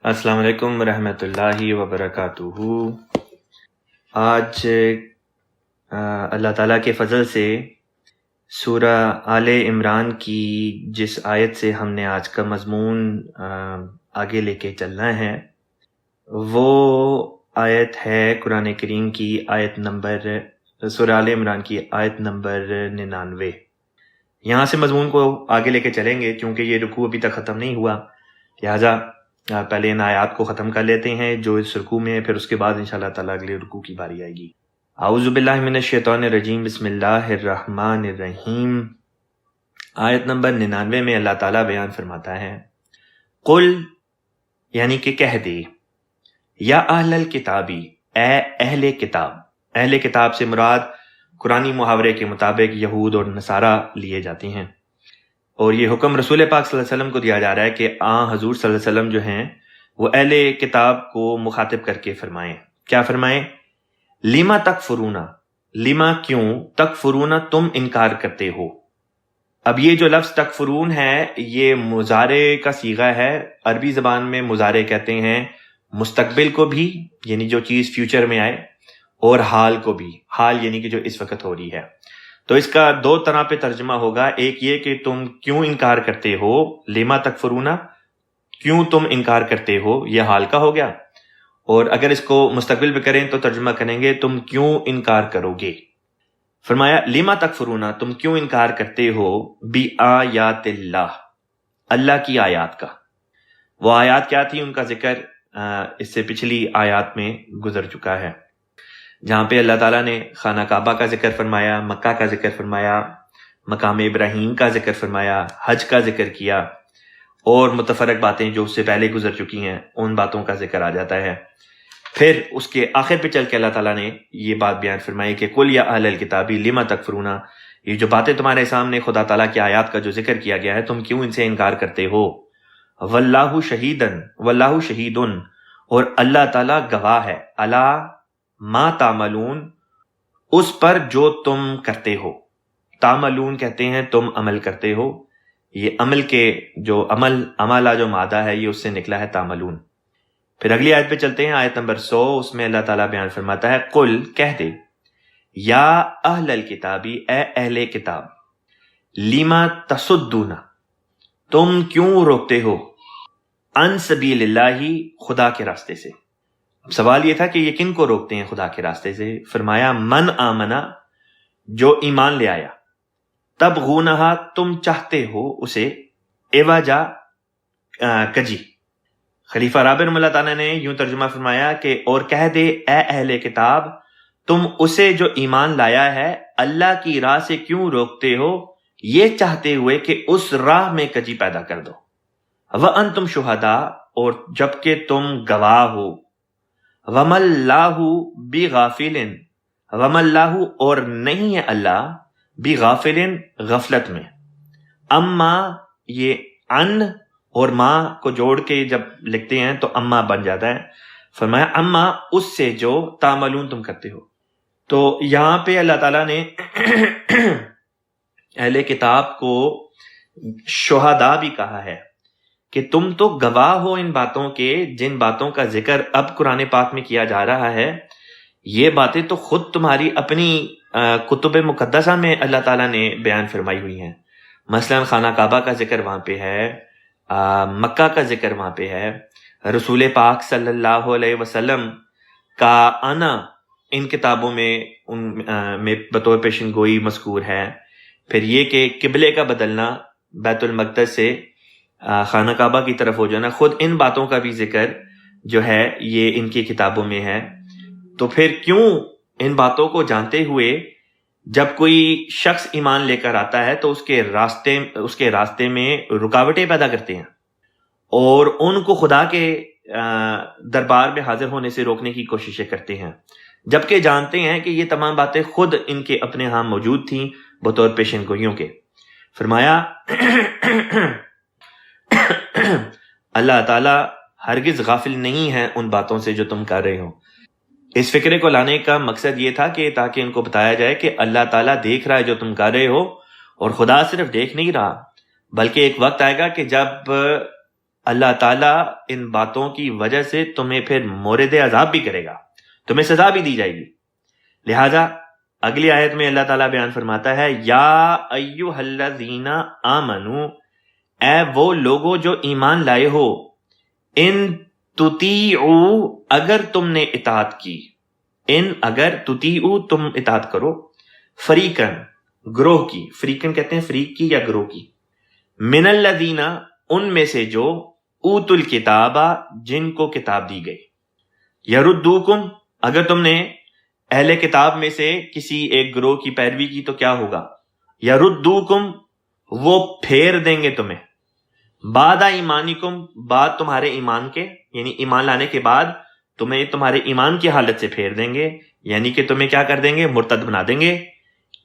السلام علیکم ورحمۃ اللہ وبرکاتہ۔ آج اللہ تعالیٰ کے فضل سے سورہ آل عمران کی جس آیت سے ہم نے آج کا مضمون آگے لے کے چلنا ہے وہ آیت ہے قرآن کریم کی آیت نمبر سورہ آل عمران کی آیت نمبر 99۔ یہاں سے مضمون کو آگے لے کے چلیں گے کیونکہ یہ رکوع ابھی تک ختم نہیں ہوا، لہٰذا پہلے ان آیات کو ختم کر لیتے ہیں جو اس رکوع میں ہے، پھر اس کے بعد انشاءاللہ تعالیٰ اگلے رکوع کی باری آئے گی۔ اعوذ باللہ من الشیطان الرجیم، بسم اللہ الرحمن الرحیم۔ آیت نمبر 99 میں اللہ تعالیٰ بیان فرماتا ہے، قل یعنی کہ کہہ دے، یا اہل الکتابی، اے اہل کتاب۔ اہل کتاب سے مراد قرآنی محاورے کے مطابق یہود اور نصارہ لیے جاتے ہیں، اور یہ حکم رسول پاک صلی اللہ علیہ وسلم کو دیا جا رہا ہے کہ حضور صلی اللہ علیہ وسلم جو ہیں وہ اہل کتاب کو مخاطب کر کے فرمائیں۔ کیا فرمائیں؟ لما تکفرون، لما کیوں، تکفرون تم انکار کرتے ہو۔ اب یہ جو لفظ تکفرون ہے یہ مضارع کا صیغہ ہے۔ عربی زبان میں مضارع کہتے ہیں مستقبل کو بھی، یعنی جو چیز فیوچر میں آئے، اور حال کو بھی، حال یعنی کہ جو اس وقت ہو رہی ہے۔ تو اس کا دو طرح پہ ترجمہ ہوگا، ایک یہ کہ تم کیوں انکار کرتے ہو، لما تکفرون، کیوں تم انکار کرتے ہو، یہ حال کا ہو گیا، اور اگر اس کو مستقبل پہ کریں تو ترجمہ کریں گے تم کیوں انکار کرو گے۔ فرمایا لما تکفرون، تم کیوں انکار کرتے ہو، بآیات اللہ، اللہ کی آیات کا۔ وہ آیات کیا تھی ان کا ذکر اس سے پچھلی آیات میں گزر چکا ہے، جہاں پہ اللہ تعالیٰ نے خانہ کعبہ کا ذکر فرمایا، مکہ کا ذکر فرمایا، مقام ابراہیم کا ذکر فرمایا، حج کا ذکر کیا، اور متفرق باتیں جو اس سے پہلے گزر چکی ہیں ان باتوں کا ذکر آ جاتا ہے۔ پھر اس کے آخر پہ چل کے اللہ تعالیٰ نے یہ بات بیان فرمائی کہ قل یا اہل الکتابی لما تکفرون، یہ جو باتیں تمہارے سامنے خدا تعالیٰ کی آیات کا جو ذکر کیا گیا ہے تم کیوں ان سے انکار کرتے ہو۔ واللہ شہیدن، واللہ شہیدن، اور اللہ تعالیٰ گواہ ہے، اللہ ما تعملون، اس پر جو تم کرتے ہو۔ تعملون کہتے ہیں تم عمل کرتے ہو، یہ عمل کے جو عملہ جو مادہ ہے یہ اس سے نکلا ہے تعملون۔ پھر اگلی آیت پہ چلتے ہیں، آیت نمبر 100، اس میں اللہ تعالیٰ بیان فرماتا ہے، قل کہہ دے، یا اہل الکتابی، اے اہل کتاب، لما تصدون، تم کیوں روکتے ہو، عن سبیل اللہ، خدا کے راستے سے۔ اب سوال یہ تھا کہ یہ کن کو روکتے ہیں خدا کے راستے سے؟ فرمایا من آمنا، جو ایمان لے آیا، تبغونہا، تم چاہتے ہو اسے، عوجا، کجی۔ خلیفہ رابع رحمہ اللہ تعالیٰ نے یوں ترجمہ فرمایا کہ اور کہہ دے اے اہل کتاب، تم اسے جو ایمان لایا ہے اللہ کی راہ سے کیوں روکتے ہو، یہ چاہتے ہوئے کہ اس راہ میں کجی پیدا کر دو۔ وَأَنْتُمْ شُهَدَاء، اور جبکہ تم گواہ ہو، وَمَا اللَّهُ بِغَافِلٍ، وَمَا اللَّهُ، اور نہیں ہے اللہ، بِغَافِلٍ، غفلت میں۔ اما، یہ ان اور ما کو جوڑ کے جب لکھتے ہیں تو اما بن جاتا ہے۔ فرمایا اما، اس سے جو تعملون تم کرتے ہو۔ تو یہاں پہ اللہ تعالیٰ نے اہل کتاب کو شہداء بھی کہا ہے کہ تم تو گواہ ہو ان باتوں کے، جن باتوں کا ذکر اب قرآن پاک میں کیا جا رہا ہے، یہ باتیں تو خود تمہاری اپنی کتب مقدسہ میں اللہ تعالیٰ نے بیان فرمائی ہوئی ہیں۔ مثلا خانہ کعبہ کا ذکر وہاں پہ ہے، مکہ کا ذکر وہاں پہ ہے، رسول پاک صلی اللہ علیہ وسلم کا آنا ان کتابوں میں میں بطور پیشن گوئی مذکور ہے۔ پھر یہ کہ قبلے کا بدلنا بیت المقدس سے خانہ کعبہ کی طرف ہو جانا، خود ان باتوں کا بھی ذکر جو ہے یہ ان کی کتابوں میں ہے۔ تو پھر کیوں ان باتوں کو جانتے ہوئے جب کوئی شخص ایمان لے کر آتا ہے تو اس کے راستے میں رکاوٹیں پیدا کرتے ہیں اور ان کو خدا کے دربار میں حاضر ہونے سے روکنے کی کوششیں کرتے ہیں، جبکہ جانتے ہیں کہ یہ تمام باتیں خود ان کے اپنے ہاں موجود تھیں بطور پیشن گوئیوں کے۔ فرمایا اللہ تعالیٰ ہرگز غافل نہیں ہے ان باتوں سے جو تم کر رہے ہو۔ اس فکرے کو لانے کا مقصد یہ تھا کہ تاکہ ان کو بتایا جائے کہ اللہ تعالیٰ دیکھ رہا ہے جو تم کر رہے ہو، اور خدا صرف دیکھ نہیں رہا بلکہ ایک وقت آئے گا کہ جب اللہ تعالیٰ ان باتوں کی وجہ سے تمہیں پھر مورد عذاب بھی کرے گا، تمہیں سزا بھی دی جائے گی۔ لہذا اگلی آیت میں اللہ تعالیٰ بیان فرماتا ہے یا ایھا الذین آمنو، اے وہ لوگوں جو ایمان لائے ہو، ان تطیعوا، اگر تم نے اطاعت کی، ان اگر تطیعوا تم اطاعت کرو، فریقن گروہ کی، فریقن کہتے ہیں فریق کی یا گروہ کی، من الذین ان میں سے جو اوت الکتاب جن کو کتاب دی گئی، یردوکم اگر تم نے اہل کتاب میں سے کسی ایک گروہ کی پیروی کی تو کیا ہوگا، یردوکم وہ پھیر دیں گے تمہیں، بعد ایمانکم بعد تمہارے ایمان کے، یعنی ایمان لانے کے بعد تمہیں تمہارے ایمان کی حالت سے پھیر دیں گے، یعنی کہ تمہیں کیا کر دیں گے، مرتد بنا دیں گے۔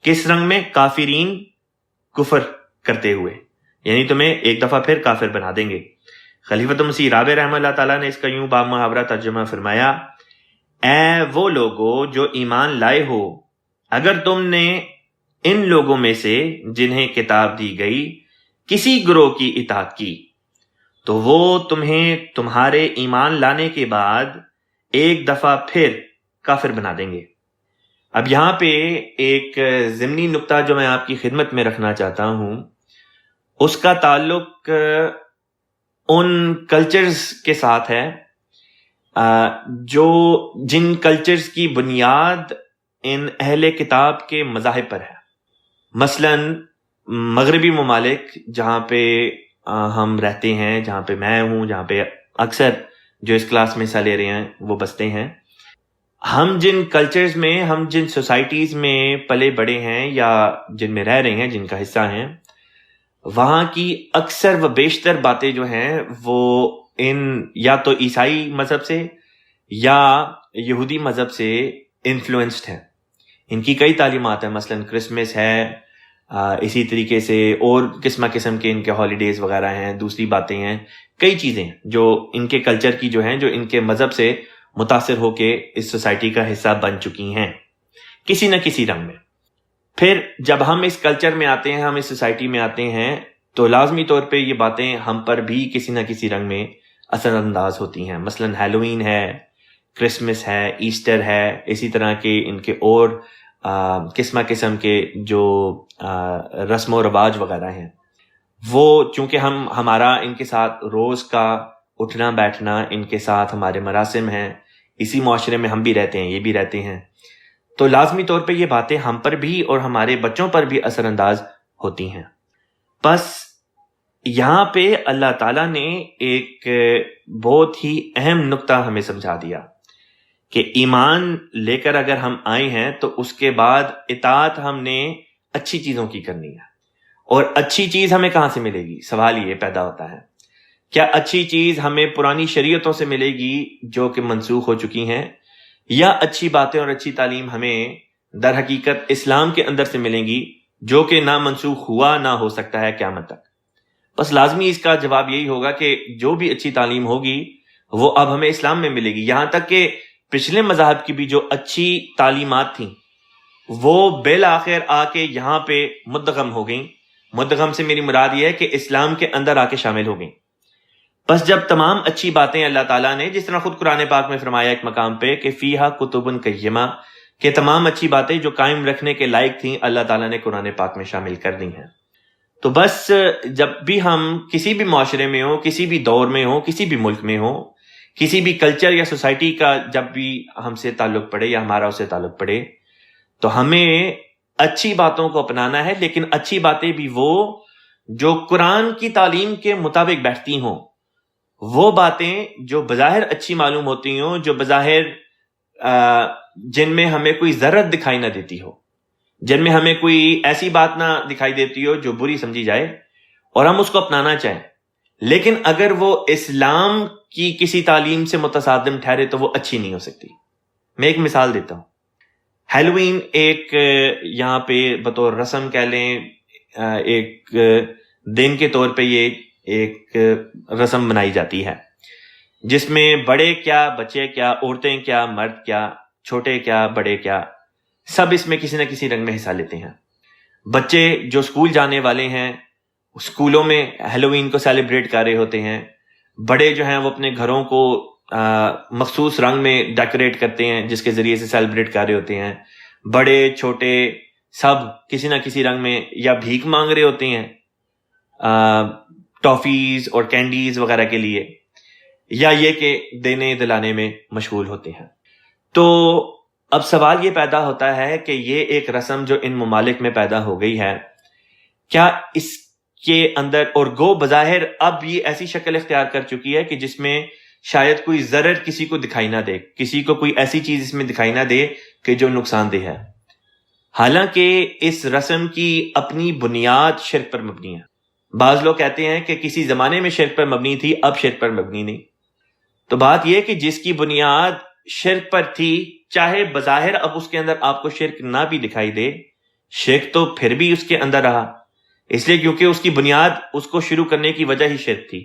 کس رنگ میں؟ کافرین، کفر کرتے ہوئے، یعنی تمہیں ایک دفعہ پھر کافر بنا دیں گے۔ خلیفۃ مسیح رابع رحمہ اللہ تعالیٰ نے اس کا یوں با محاورہ ترجمہ فرمایا، اے وہ لوگو جو ایمان لائے ہو، اگر تم نے ان لوگوں میں سے جنہیں کتاب دی گئی کسی گروہ کی اطاعت کی تو وہ تمہیں تمہارے ایمان لانے کے بعد ایک دفعہ پھر کافر بنا دیں گے۔ اب یہاں پہ ایک ضمنی نکتہ جو میں آپ کی خدمت میں رکھنا چاہتا ہوں، اس کا تعلق ان کلچرز کے ساتھ ہے جو جن کلچرز کی بنیاد ان اہل کتاب کے مذاہب پر ہے۔ مثلا مغربی ممالک جہاں پہ ہم رہتے ہیں، جہاں پہ میں ہوں، جہاں پہ اکثر جو اس کلاس میں حصہ لے رہے ہیں وہ بستے ہیں، ہم جن کلچرز میں، ہم جن سوسائٹیز میں پلے بڑے ہیں یا جن میں رہ رہے ہیں، جن کا حصہ ہیں، وہاں کی اکثر و بیشتر باتیں جو ہیں وہ ان یا تو عیسائی مذہب سے یا یہودی مذہب سے انفلوئنسڈ ہیں۔ ان کی کئی تعلیمات ہیں، مثلا کرسمس ہے، اسی طریقے سے اور قسم کے ان کے ہالیڈیز وغیرہ ہیں، دوسری باتیں ہیں، کئی چیزیں جو ان کے کلچر کی جو ہیں، جو ان کے مذہب سے متاثر ہو کے اس سوسائٹی کا حصہ بن چکی ہیں کسی نہ کسی رنگ میں۔ پھر جب ہم اس کلچر میں آتے ہیں، ہم اس سوسائٹی میں آتے ہیں، تو لازمی طور پہ یہ باتیں ہم پر بھی کسی نہ کسی رنگ میں اثر انداز ہوتی ہیں۔ مثلا ہیلوئین ہے، کرسمس ہے، ایسٹر ہے، اسی طرح کے ان کے اور قسم کے جو رسم و رواج وغیرہ ہیں، وہ چونکہ ہمارا ان کے ساتھ روز کا اٹھنا بیٹھنا، ان کے ساتھ ہمارے مراسم ہیں، اسی معاشرے میں ہم بھی رہتے ہیں، یہ بھی رہتے ہیں، تو لازمی طور پہ یہ باتیں ہم پر بھی اور ہمارے بچوں پر بھی اثر انداز ہوتی ہیں۔ بس یہاں پہ اللہ تعالیٰ نے ایک بہت ہی اہم نقطہ ہمیں سمجھا دیا کہ ایمان لے کر اگر ہم آئے ہیں تو اس کے بعد اطاعت ہم نے اچھی چیزوں کی کرنی ہے۔ اور اچھی چیز ہمیں کہاں سے ملے گی؟ سوال یہ پیدا ہوتا ہے، کیا اچھی چیز ہمیں پرانی شریعتوں سے ملے گی جو کہ منسوخ ہو چکی ہیں، یا اچھی باتیں اور اچھی تعلیم ہمیں در حقیقت اسلام کے اندر سے ملیں گی جو کہ نہ منسوخ ہوا نہ ہو سکتا ہے قیامت تک؟ بس لازمی اس کا جواب یہی ہوگا کہ جو بھی اچھی تعلیم ہوگی وہ اب ہمیں اسلام میں ملے گی۔ یہاں تک کہ پچھلے مذاہب کی بھی جو اچھی تعلیمات تھیں وہ بالآخر آ کے یہاں پہ مدغم ہو گئیں۔ مدغم سے میری مراد یہ ہے کہ اسلام کے اندر آ کے شامل ہو گئیں۔ بس جب تمام اچھی باتیں اللہ تعالیٰ نے، جس طرح خود قرآن پاک میں فرمایا ایک مقام پہ کہ فیہا کتب قیمہ، کہ تمام اچھی باتیں جو قائم رکھنے کے لائق تھیں اللہ تعالیٰ نے قرآن پاک میں شامل کر دی ہیں۔ تو بس جب بھی ہم کسی بھی معاشرے میں ہوں، کسی بھی دور میں ہوں، کسی بھی ملک میں ہوں، کسی بھی کلچر یا سوسائٹی کا جب بھی ہم سے تعلق پڑے یا ہمارا اس سے تعلق پڑے، تو ہمیں اچھی باتوں کو اپنانا ہے، لیکن اچھی باتیں بھی وہ جو قرآن کی تعلیم کے مطابق بیٹھتی ہوں، وہ باتیں جو بظاہر اچھی معلوم ہوتی ہوں، جو بظاہر جن میں ہمیں کوئی ضرورت دکھائی نہ دیتی ہو، جن میں ہمیں کوئی ایسی بات نہ دکھائی دیتی ہو جو بری سمجھی جائے اور ہم اس کو اپنانا چاہیں، لیکن اگر وہ اسلام کی کسی تعلیم سے متصادم ٹھہرے تو وہ اچھی نہیں ہو سکتی۔ میں ایک مثال دیتا ہوں۔ ہیلوئین ایک یہاں پہ بطور رسم کہہ لیں، ایک دن کے طور پہ یہ ایک رسم منائی جاتی ہے جس میں بڑے کیا، بچے کیا، عورتیں کیا، مرد کیا، چھوٹے کیا، بڑے کیا، سب اس میں کسی نہ کسی رنگ میں حصہ لیتے ہیں۔ بچے جو اسکول جانے والے ہیں اسکولوں میں ہیلوئین کو سیلیبریٹ کر رہے ہوتے ہیں، بڑے جو ہیں وہ اپنے گھروں کو مخصوص رنگ میں ڈیکوریٹ کرتے ہیں جس کے ذریعے سے سیلیبریٹ کر رہے ہوتے ہیں. بڑے چھوٹے سب کسی نہ کسی رنگ میں یا بھیک مانگ رہے ہوتے ہیں ٹافیز اور کینڈیز وغیرہ کے لیے, یا یہ کہ دینے دلانے میں مشغول ہوتے ہیں. تو اب سوال یہ پیدا ہوتا ہے کہ یہ ایک رسم جو ان ممالک میں پیدا ہو گئی ہے, کیا اس کے اندر, اور گو بظاہر اب یہ ایسی شکل اختیار کر چکی ہے کہ جس میں شاید کوئی ضرر کسی کو دکھائی نہ دے, کسی کو کوئی ایسی چیز اس میں دکھائی نہ دے کہ جو نقصان دہ ہے, حالانکہ اس رسم کی اپنی بنیاد شرک پر مبنی ہے. بعض لوگ کہتے ہیں کہ کسی زمانے میں شرک پر مبنی تھی, اب شرک پر مبنی نہیں. تو بات یہ کہ جس کی بنیاد شرک پر تھی, چاہے بظاہر اب اس کے اندر آپ کو شرک نہ بھی دکھائی دے, شرک تو پھر بھی اس کے اندر رہا, اس لیے کیونکہ اس کی بنیاد اس کو شروع کرنے کی وجہ ہی شرک تھی.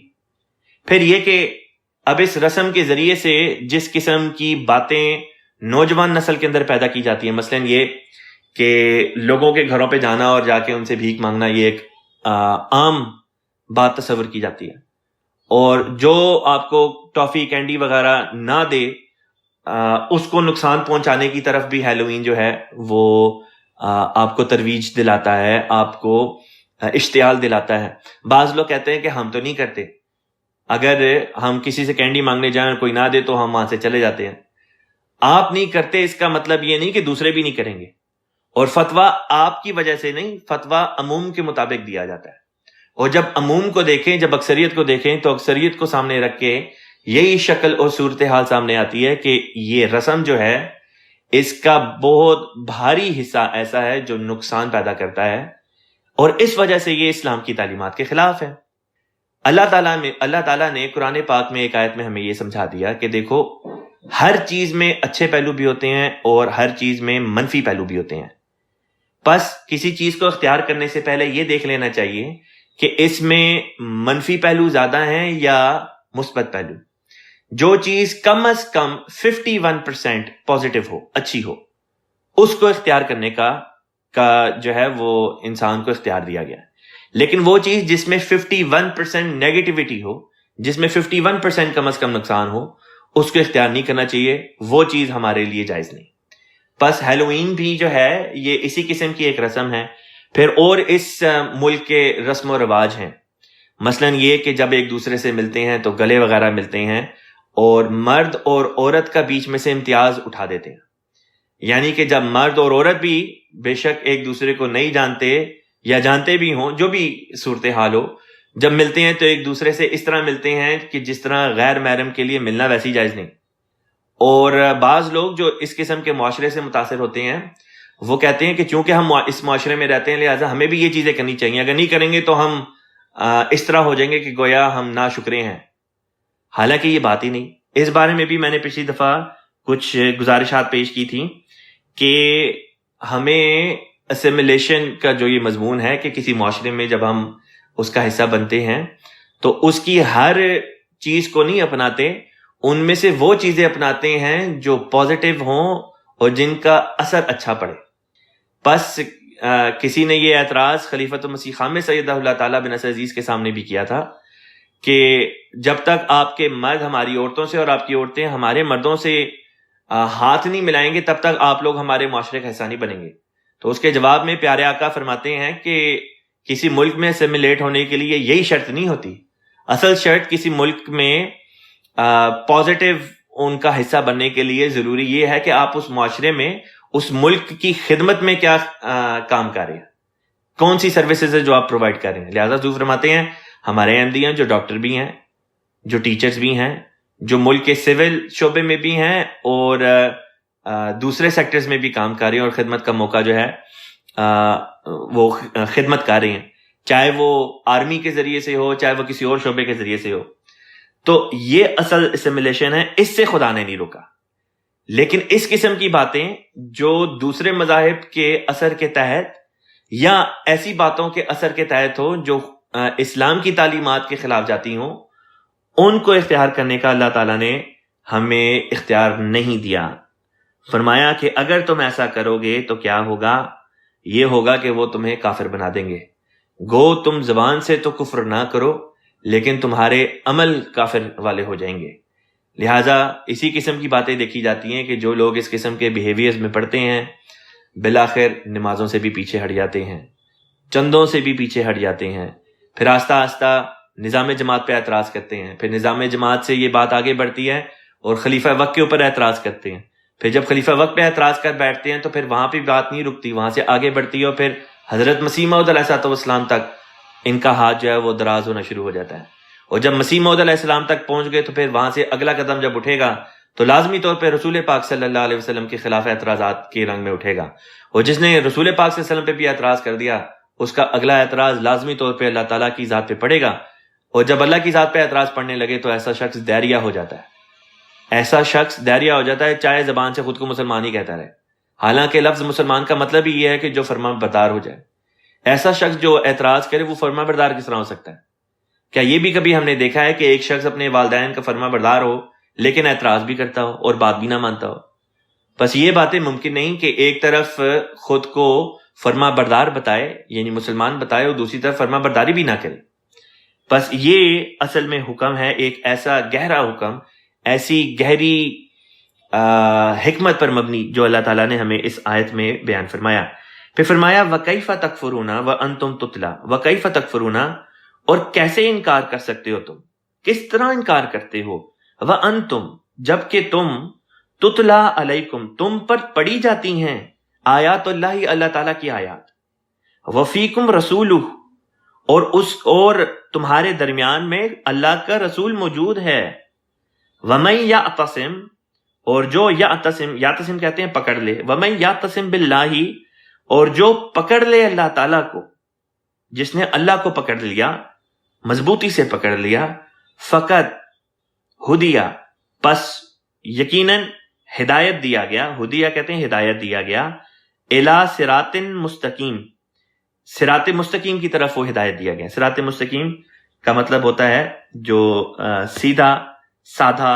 پھر یہ کہ اب اس رسم کے ذریعے سے جس قسم کی باتیں نوجوان نسل کے اندر پیدا کی جاتی ہیں, مثلا یہ کہ لوگوں کے گھروں پہ جانا اور جا کے ان سے بھیک مانگنا, یہ ایک عام بات تصور کی جاتی ہے, اور جو آپ کو ٹافی کینڈی وغیرہ نہ دے اس کو نقصان پہنچانے کی طرف بھی ہیلوئین جو ہے وہ آپ کو ترویج دلاتا ہے, آپ کو اشتعال دلاتا ہے. بعض لوگ کہتے ہیں کہ ہم تو نہیں کرتے, اگر ہم کسی سے کینڈی مانگنے جائیں اور کوئی نہ دے تو ہم وہاں سے چلے جاتے ہیں. آپ نہیں کرتے اس کا مطلب یہ نہیں کہ دوسرے بھی نہیں کریں گے, اور فتویٰ آپ کی وجہ سے نہیں, فتویٰ عموم کے مطابق دیا جاتا ہے. اور جب عموم کو دیکھیں, جب اکثریت کو دیکھیں, تو اکثریت کو سامنے رکھ کے یہی شکل اور صورتحال سامنے آتی ہے کہ یہ رسم جو ہے اس کا بہت بھاری حصہ ایسا ہے جو نقصان پیدا کرتا ہے, اور اس وجہ سے یہ اسلام کی تعلیمات کے خلاف ہے. اللہ تعالیٰ نے قرآن پاک میں ایک آیت میں ہمیں یہ سمجھا دیا کہ دیکھو, ہر چیز میں اچھے پہلو بھی ہوتے ہیں اور ہر چیز میں منفی پہلو بھی ہوتے ہیں. بس کسی چیز کو اختیار کرنے سے پہلے یہ دیکھ لینا چاہیے کہ اس میں منفی پہلو زیادہ ہیں یا مثبت پہلو. جو چیز کم از کم 51% پازیٹو ہو, اچھی ہو, اس کو اختیار کرنے کا جو ہے وہ انسان کو اختیار دیا گیا. لیکن وہ چیز جس میں 51% نیگیٹیوٹی ہو, جس میں 51% کم از کم نقصان ہو, اس کو اختیار نہیں کرنا چاہیے, وہ چیز ہمارے لیے جائز نہیں. بس ہیلوئین بھی جو ہے یہ اسی قسم کی ایک رسم ہے. پھر اور اس ملک کے رسم و رواج ہیں, مثلا یہ کہ جب ایک دوسرے سے ملتے ہیں تو گلے وغیرہ ملتے ہیں, اور مرد اور عورت کا بیچ میں سے امتیاز اٹھا دیتے ہیں. یعنی کہ جب مرد اور عورت بھی بے شک ایک دوسرے کو نہیں جانتے یا جانتے بھی ہوں, جو بھی صورتحال ہو, جب ملتے ہیں تو ایک دوسرے سے اس طرح ملتے ہیں کہ جس طرح غیر محرم کے لیے ملنا ویسے ہی جائز نہیں. اور بعض لوگ جو اس قسم کے معاشرے سے متاثر ہوتے ہیں وہ کہتے ہیں کہ چونکہ ہم اس معاشرے میں رہتے ہیں لہٰذا ہمیں بھی یہ چیزیں کرنی چاہیے, اگر نہیں کریں گے تو ہم اس طرح ہو جائیں گے کہ گویا ہم ناشکرے ہیں. حالانکہ یہ بات ہی نہیں. اس بارے میں بھی میں نے پچھلی دفعہ کچھ گزارشات پیش کی تھی کہ ہمیں اسیمیلیشن کا جو یہ مضمون ہے کہ کسی معاشرے میں جب ہم اس کا حصہ بنتے ہیں تو اس کی ہر چیز کو نہیں اپناتے, ان میں سے وہ چیزیں اپناتے ہیں جو پازیٹیو ہوں اور جن کا اثر اچھا پڑے. بس کسی نے یہ اعتراض خلیفۃ المسیح خامس سیدہ اللہ تعالیٰ بن نصر عزیز کے سامنے بھی کیا تھا کہ جب تک آپ کے مرد ہماری عورتوں سے اور آپ کی عورتیں ہمارے مردوں سے ہاتھ نہیں ملائیں گے تب تک آپ لوگ ہمارے معاشرے کا حصہ نہیں بنیں گے. تو اس کے جواب میں پیارے آقا فرماتے ہیں کہ کسی ملک میں اسیمیلیٹ ہونے کے لیے یہی شرط نہیں ہوتی. اصل شرط کسی ملک میں پازیٹیو ان کا حصہ بننے کے لیے ضروری یہ ہے کہ آپ اس معاشرے میں اس ملک کی خدمت میں کیا کام کر رہے ہیں, کون سی سروسز ہے جو آپ پرووائڈ کر رہے ہیں. لہٰذا حضور فرماتے ہیں ہمارے احمدی ہیں جو ڈاکٹر بھی ہیں, جو ٹیچرز بھی ہیں, جو ملک کے سول شعبے میں بھی ہیں اور دوسرے سیکٹرز میں بھی کام کر رہے ہیں اور خدمت کا موقع جو ہے وہ خدمت کر رہے ہیں, چاہے وہ آرمی کے ذریعے سے ہو چاہے وہ کسی اور شعبے کے ذریعے سے ہو. تو یہ اصل اسیمیلیشن ہے, اس سے خدا نے نہیں روکا. لیکن اس قسم کی باتیں جو دوسرے مذاہب کے اثر کے تحت یا ایسی باتوں کے اثر کے تحت ہو جو اسلام کی تعلیمات کے خلاف جاتی ہوں, ان کو اختیار کرنے کا اللہ تعالیٰ نے ہمیں اختیار نہیں دیا. فرمایا کہ اگر تم ایسا کرو گے تو کیا ہوگا, یہ ہوگا کہ وہ تمہیں کافر بنا دیں گے. گو تم زبان سے تو کفر نہ کرو لیکن تمہارے عمل کافر والے ہو جائیں گے۔ لہٰذا اسی قسم کی باتیں دیکھی جاتی ہیں کہ جو لوگ اس قسم کے بیہیویئرز میں پڑتے ہیں بالآخر نمازوں سے بھی پیچھے ہٹ جاتے ہیں، چندوں سے بھی پیچھے ہٹ جاتے ہیں، پھر آہستہ آہستہ نظام جماعت پہ اعتراض کرتے ہیں، پھر نظام جماعت سے یہ بات آگے بڑھتی ہے اور خلیفہ وقت کے اوپر اعتراض کرتے ہیں، پھر جب خلیفہ وقت پہ اعتراض کر بیٹھتے ہیں تو پھر وہاں پہ بات نہیں رکتی، وہاں سے آگے بڑھتی ہے اور پھر حضرت مسیح موعود علیہ السلام تک ان کا ہاتھ جو ہے وہ دراز ہونا شروع ہو جاتا ہے، اور جب مسیح موعود علیہ السلام تک پہنچ گئے تو پھر وہاں سے اگلا قدم جب اٹھے گا تو لازمی طور پہ رسول پاک صلی اللہ علیہ وسلم کے خلاف اعتراضات کے رنگ میں اٹھے گا، اور جس نے رسول پاک صلی اللہ علیہ وسلم پہ بھی اعتراض کر دیا اس کا اگلا اعتراض لازمی طور پہ اللہ تعالیٰ کی ذات پہ پڑے گا، اور جب اللہ کی ذات پہ اعتراض پڑنے لگے تو ایسا شخص داعیہ ہو جاتا ہے، ایسا شخص داعیہ ہو جاتا ہے چاہے زبان سے خود کو مسلمان ہی کہتا رہے، حالانکہ لفظ مسلمان کا مطلب ہی یہ ہے کہ جو فرما بردار ہو جائے۔ ایسا شخص جو اعتراض کرے وہ فرما بردار کس طرح ہو سکتا ہے؟ کیا یہ بھی کبھی ہم نے دیکھا ہے کہ ایک شخص اپنے والدین کا فرما بردار ہو لیکن اعتراض بھی کرتا ہو اور بات بھی نہ مانتا ہو؟ بس یہ باتیں ممکن نہیں کہ ایک طرف خود کو فرما بردار بتائے یعنی مسلمان بتائے اور دوسری طرف فرما برداری بھی نہ کرے۔ بس یہ اصل میں حکم ہے، ایک ایسا گہرا حکم، ایسی گہری حکمت پر مبنی جو اللہ تعالیٰ نے ہمیں اس آیت میں بیان فرمایا۔ پھر فرمایا وَكَيْفَ تَكْفُرُونَ وَأَنْتُمْ تُتْلَى، وَكَيْفَ تَكْفُرُونَ، اور کیسے انکار کر سکتے ہو تم، کس طرح انکار کرتے ہو، وَأَنْتُمْ، جبکہ تم، تُتْلَى عَلَيْكُمْ، تم پر پڑھی جاتی ہیں آیات اللہ، اللہ تعالیٰ کی آیات، وَفِيكُمْ رَسُولُهُ، اور تمہارے درمیان میں اللہ کا رسول موجود ہے، وَمَن يَعْتَصِمْ، اور جو یعتصم کہتے ہیں پکڑ لے، وَمَن يَعْتَصِمْ بِاللَّهِ، اور جو پکڑ لے اللہ تعالیٰ کو، جس نے اللہ کو پکڑ لیا، مضبوطی سے پکڑ لیا، فقط ہدیہ، پس یقیناً ہدایت دیا گیا، ہدیہ کہتے ہیں ہدایت دیا گیا، الی صراط مستقیم، صراط مستقیم کی طرف وہ ہدایت دیا گیا۔ صراط مستقیم کا مطلب ہوتا ہے جو سیدھا سادھا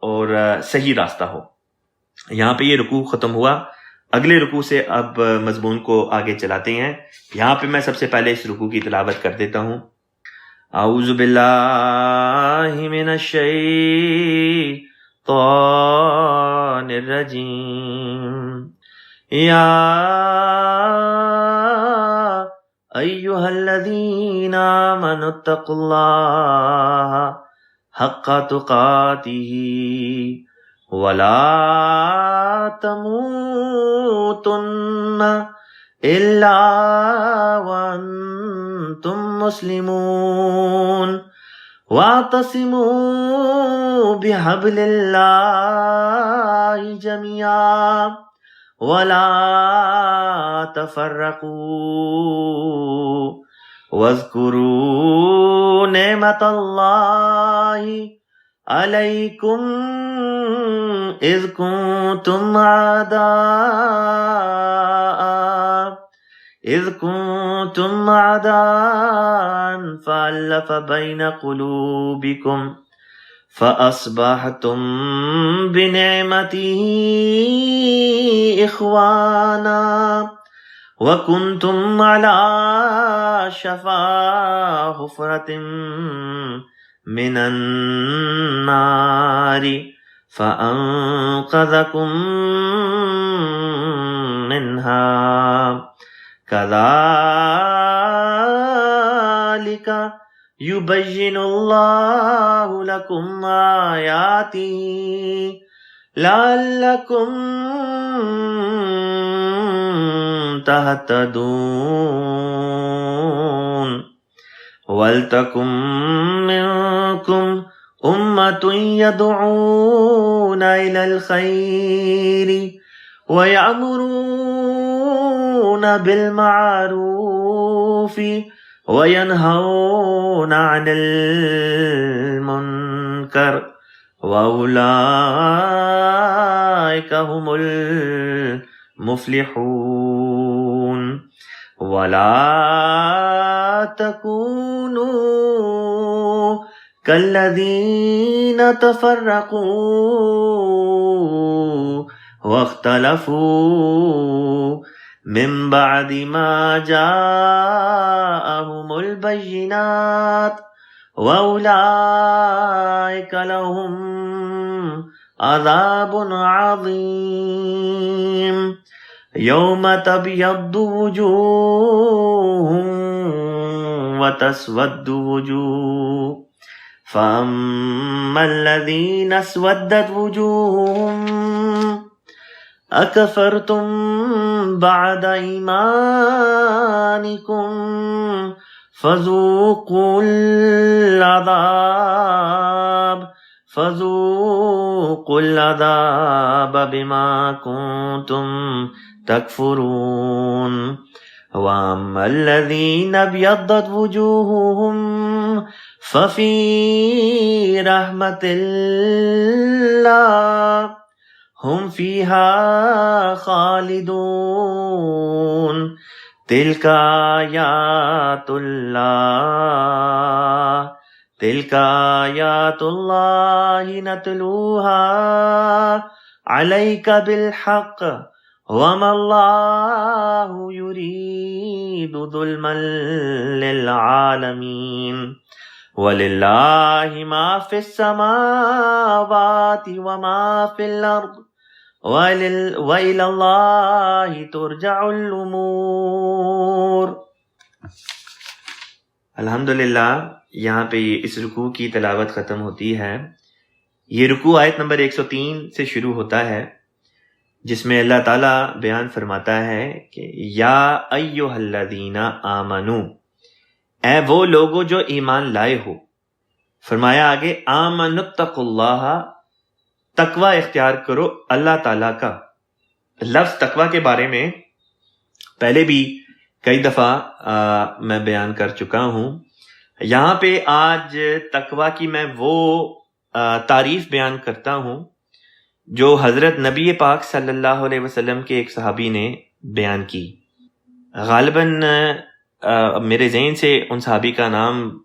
اور صحیح راستہ ہو۔ یہاں پہ یہ رکوع ختم ہوا، اگلے رکوع سے اب مضمون کو آگے چلاتے ہیں۔ یہاں پہ میں سب سے پہلے اس رکوع کی تلاوت کر دیتا ہوں۔ اعوذ باللہ من الشیطان الرجیم، یا ایہا الذین آمنوا اتقوا اللہ حق تقاتہ ولا تموتن الا وانتم مسلمون واعتصموا بحبل اللہ جميعا ولا تفرقوا واذکروا نعمت اللہ علیکم اذ کنتم اعداء فألف بین قلوبکم فأصبحتم بنعمته اخوانا وکنتم على شفا حفرة من النار فأنقذكم منها كذلك يبين الله لكم آياته لعلكم تهتدون وَلْتَكُن مِّنكُمْ أُمَّةٌ يَدْعُونَ إِلَى الْخَيْرِ وَيَأْمُرُونَ بِالْمَعْرُوفِ وَيَنْهَوْنَ عَنِ الْمُنكَرِ وَأُولَئِكَ هُمُ الْمُفْلِحُونَ وَلَا تَكُونُوا كَالَّذِينَ تَفَرَّقُوا وَاخْتَلَفُوا مِن بَعْدِ مَا جَاءَهُمُ الْبَيِّنَاتُ وَأُولَئِكَ لَهُمْ عَذَابٌ عَظِيمٌ يَوْمَ تَبْيَضُّ وُجُوهٌ وَتَسْوَدُّ وُجُوهٌ فَأَمَّا الَّذِينَ اسْوَدَّتْ وُجُوهُهُمْ أَكَفَرْتُمْ بَعْدَ إِيمَانِكُمْ فَذُوقُوا الْعَذَابَ بِمَا كُنْتُمْ تَكْفُرُونَ وَأَمَّا الَّذِينَ ابْيَضَّتْ وُجُوهُهُمْ فَفِي رَحْمَةِ اللَّهِ هُمْ فِيهَا خَالِدُونَ تِلْكَ آيَاتُ اللَّهِ نَتْلُوهَا عَلَيْكَ بِالْحَقِّ وَمَا اللَّهُ يُرِيدُ ظُلْمًا لِلْعَالَمِينَ وَلِلَّهِ مَا فِي السَّمَاوَاتِ وَمَا فِي الْأَرْضِ وَإِلَى اللَّهِ تُرْجَعُ الْأُمُورُ۔ الحمدللہ یہاں پہ اس رکوع کی تلاوت ختم ہوتی ہے۔ یہ رکوع آیت نمبر 103 سے شروع ہوتا ہے، جس میں اللہ تعالیٰ بیان فرماتا ہے کہ یا ایھا الذین آمنو، اے وہ لوگو جو ایمان لائے ہو۔ فرمایا آگے آمنوا اتقوا اللہ، تقوی اختیار کرو اللہ تعالیٰ کا۔ لفظ تقوی کے بارے میں پہلے بھی کئی دفعہ میں بیان کر چکا ہوں۔ یہاں پہ آج تقوی کی میں وہ تعریف بیان کرتا ہوں جو حضرت نبی پاک صلی اللہ علیہ وسلم کے ایک صحابی نے بیان کی۔ غالباً میرے ذہن سے ان صحابی کا نام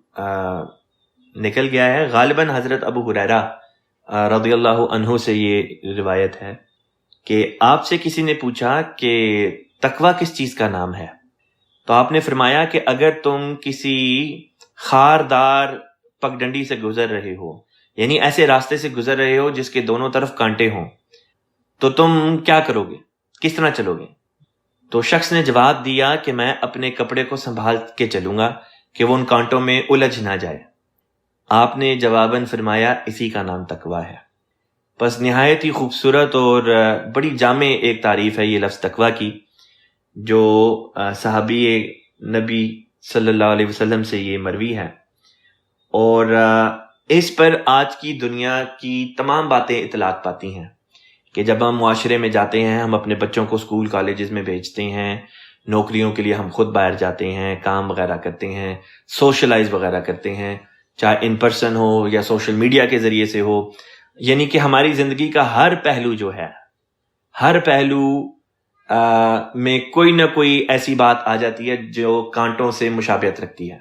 نکل گیا ہے، غالباً حضرت ابو ہریرہ رضی اللہ عنہ سے یہ روایت ہے کہ آپ سے کسی نے پوچھا کہ تقوی کس چیز کا نام ہے، تو آپ نے فرمایا کہ اگر تم کسی خاردار پگڈنڈی سے گزر رہے ہو، یعنی ایسے راستے سے گزر رہے ہو جس کے دونوں طرف کانٹے ہوں، تو تم کیا کرو گے، کس طرح چلو گے؟ تو شخص نے جواب دیا کہ میں اپنے کپڑے کو سنبھال کے چلوں گا کہ وہ ان کانٹوں میں الجھ نہ جائے۔ آپ نے جواباً فرمایا اسی کا نام تقوی ہے۔ بس نہایت ہی خوبصورت اور بڑی جامع ایک تعریف ہے یہ لفظ تقوی کی، جو صحابی نبی صلی اللہ علیہ وسلم سے یہ مروی ہے، اور اس پر آج کی دنیا کی تمام باتیں اطلاق پاتی ہیں کہ جب ہم معاشرے میں جاتے ہیں، ہم اپنے بچوں کو اسکول کالجز میں بھیجتے ہیں، نوکریوں کے لیے ہم خود باہر جاتے ہیں، کام وغیرہ کرتے ہیں، سوشلائز وغیرہ کرتے ہیں، چاہے ان پرسن ہو یا سوشل میڈیا کے ذریعے سے ہو، یعنی کہ ہماری زندگی کا ہر پہلو جو ہے، ہر پہلو میں کوئی نہ کوئی ایسی بات آ جاتی ہے جو کانٹوں سے مشابہت رکھتی ہے۔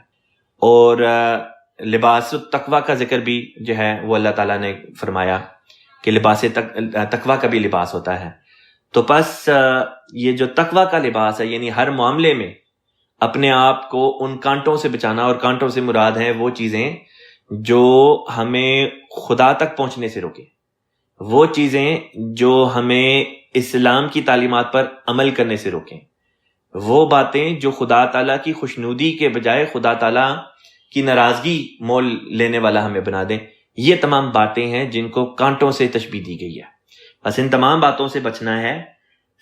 اور لباس التقوی کا ذکر بھی جو ہے وہ اللہ تعالیٰ نے فرمایا کہ لباس تقوی کا بھی لباس ہوتا ہے۔ تو پس یہ جو تقوی کا لباس ہے، یعنی ہر معاملے میں اپنے آپ کو ان کانٹوں سے بچانا، اور کانٹوں سے مراد ہیں وہ چیزیں جو ہمیں خدا تک پہنچنے سے روکیں، وہ چیزیں جو ہمیں اسلام کی تعلیمات پر عمل کرنے سے روکیں، وہ باتیں جو خدا تعالیٰ کی خوشنودی کے بجائے خدا تعالیٰ کی ناراضگی مول لینے والا ہمیں بنا دیں۔ یہ تمام باتیں ہیں جن کو کانٹوں سے تشبیہ دی گئی ہے، بس ان تمام باتوں سے بچنا ہے۔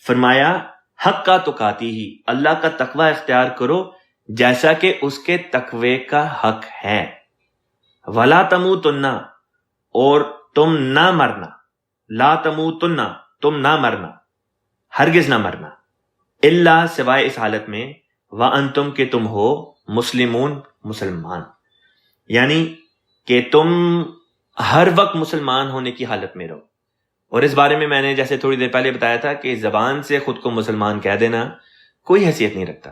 فرمایا حق کا تقاتی ہی، اللہ کا تقوی اختیار کرو جیسا کہ اس کے تقوی کا حق ہے۔ ولا تموتن، اور تم نہ مرنا، لا تموتن، تم نہ مرنا، ہرگز نہ مرنا، الا سوائے اس حالت میں وانتم کہ تم ہو مسلمون، مسلمان، یعنی کہ تم ہر وقت مسلمان ہونے کی حالت میں رہو۔ اور اس بارے میں نے جیسے تھوڑی دیر پہلے بتایا تھا کہ زبان سے خود کو مسلمان کہہ دینا کوئی حیثیت نہیں رکھتا۔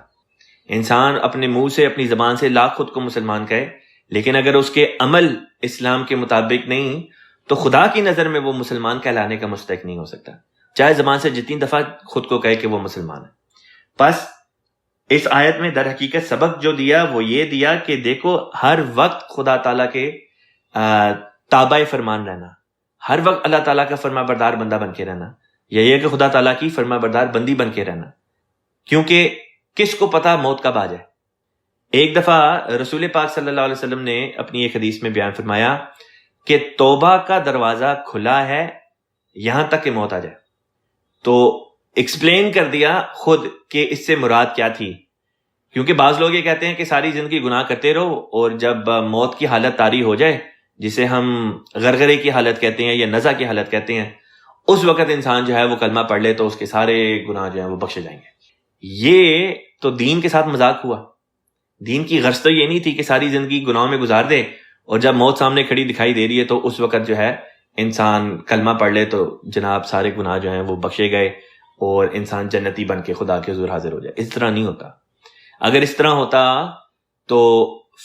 انسان اپنے منہ سے، اپنی زبان سے لاکھ خود کو مسلمان کہے، لیکن اگر اس کے عمل اسلام کے مطابق نہیں تو خدا کی نظر میں وہ مسلمان کہلانے کا مستحق نہیں ہو سکتا، چاہے زبان سے جتنی دفعہ خود کو کہے کہ وہ مسلمان ہے۔ پس اس آیت میں در حقیقت سبق جو دیا وہ یہ دیا کہ دیکھو ہر وقت خدا تعالیٰ کے تابع فرمان رہنا، ہر وقت اللہ تعالیٰ کا فرما بردار بندہ بن کے رہنا، یا یہ کہ خدا تعالیٰ کی فرما بردار بندی بن کے رہنا، کیونکہ کس کو پتا موت کب آ جائے۔ ایک دفعہ رسول پاک صلی اللہ علیہ وسلم نے اپنی ایک حدیث میں بیان فرمایا کہ توبہ کا دروازہ کھلا ہے یہاں تک کہ موت آ جائے۔ تو ایکسپلین کر دیا خود کہ اس سے مراد کیا تھی، کیونکہ بعض لوگ یہ کہتے ہیں کہ ساری زندگی گناہ کرتے رہو اور جب موت کی حالت طاری ہو جائے، جسے ہم غرغرے کی حالت کہتے ہیں یا نزع کی حالت کہتے ہیں، اس وقت انسان جو ہے وہ کلمہ پڑھ لے تو اس کے سارے گناہ جو ہیں وہ بخشے جائیں گے۔ یہ تو دین کے ساتھ مذاق ہوا۔ دین کی غرض تو یہ نہیں تھی کہ ساری زندگی گناہوں میں گزار دے اور جب موت سامنے کھڑی دکھائی دے رہی ہے تو اس وقت جو ہے انسان کلمہ پڑھ لے تو جناب سارے گناہ جو ہیں وہ بخشے گئے اور انسان جنتی بن کے خدا کے حضور حاضر ہو جائے۔ اس طرح نہیں ہوتا۔ اگر اس طرح ہوتا تو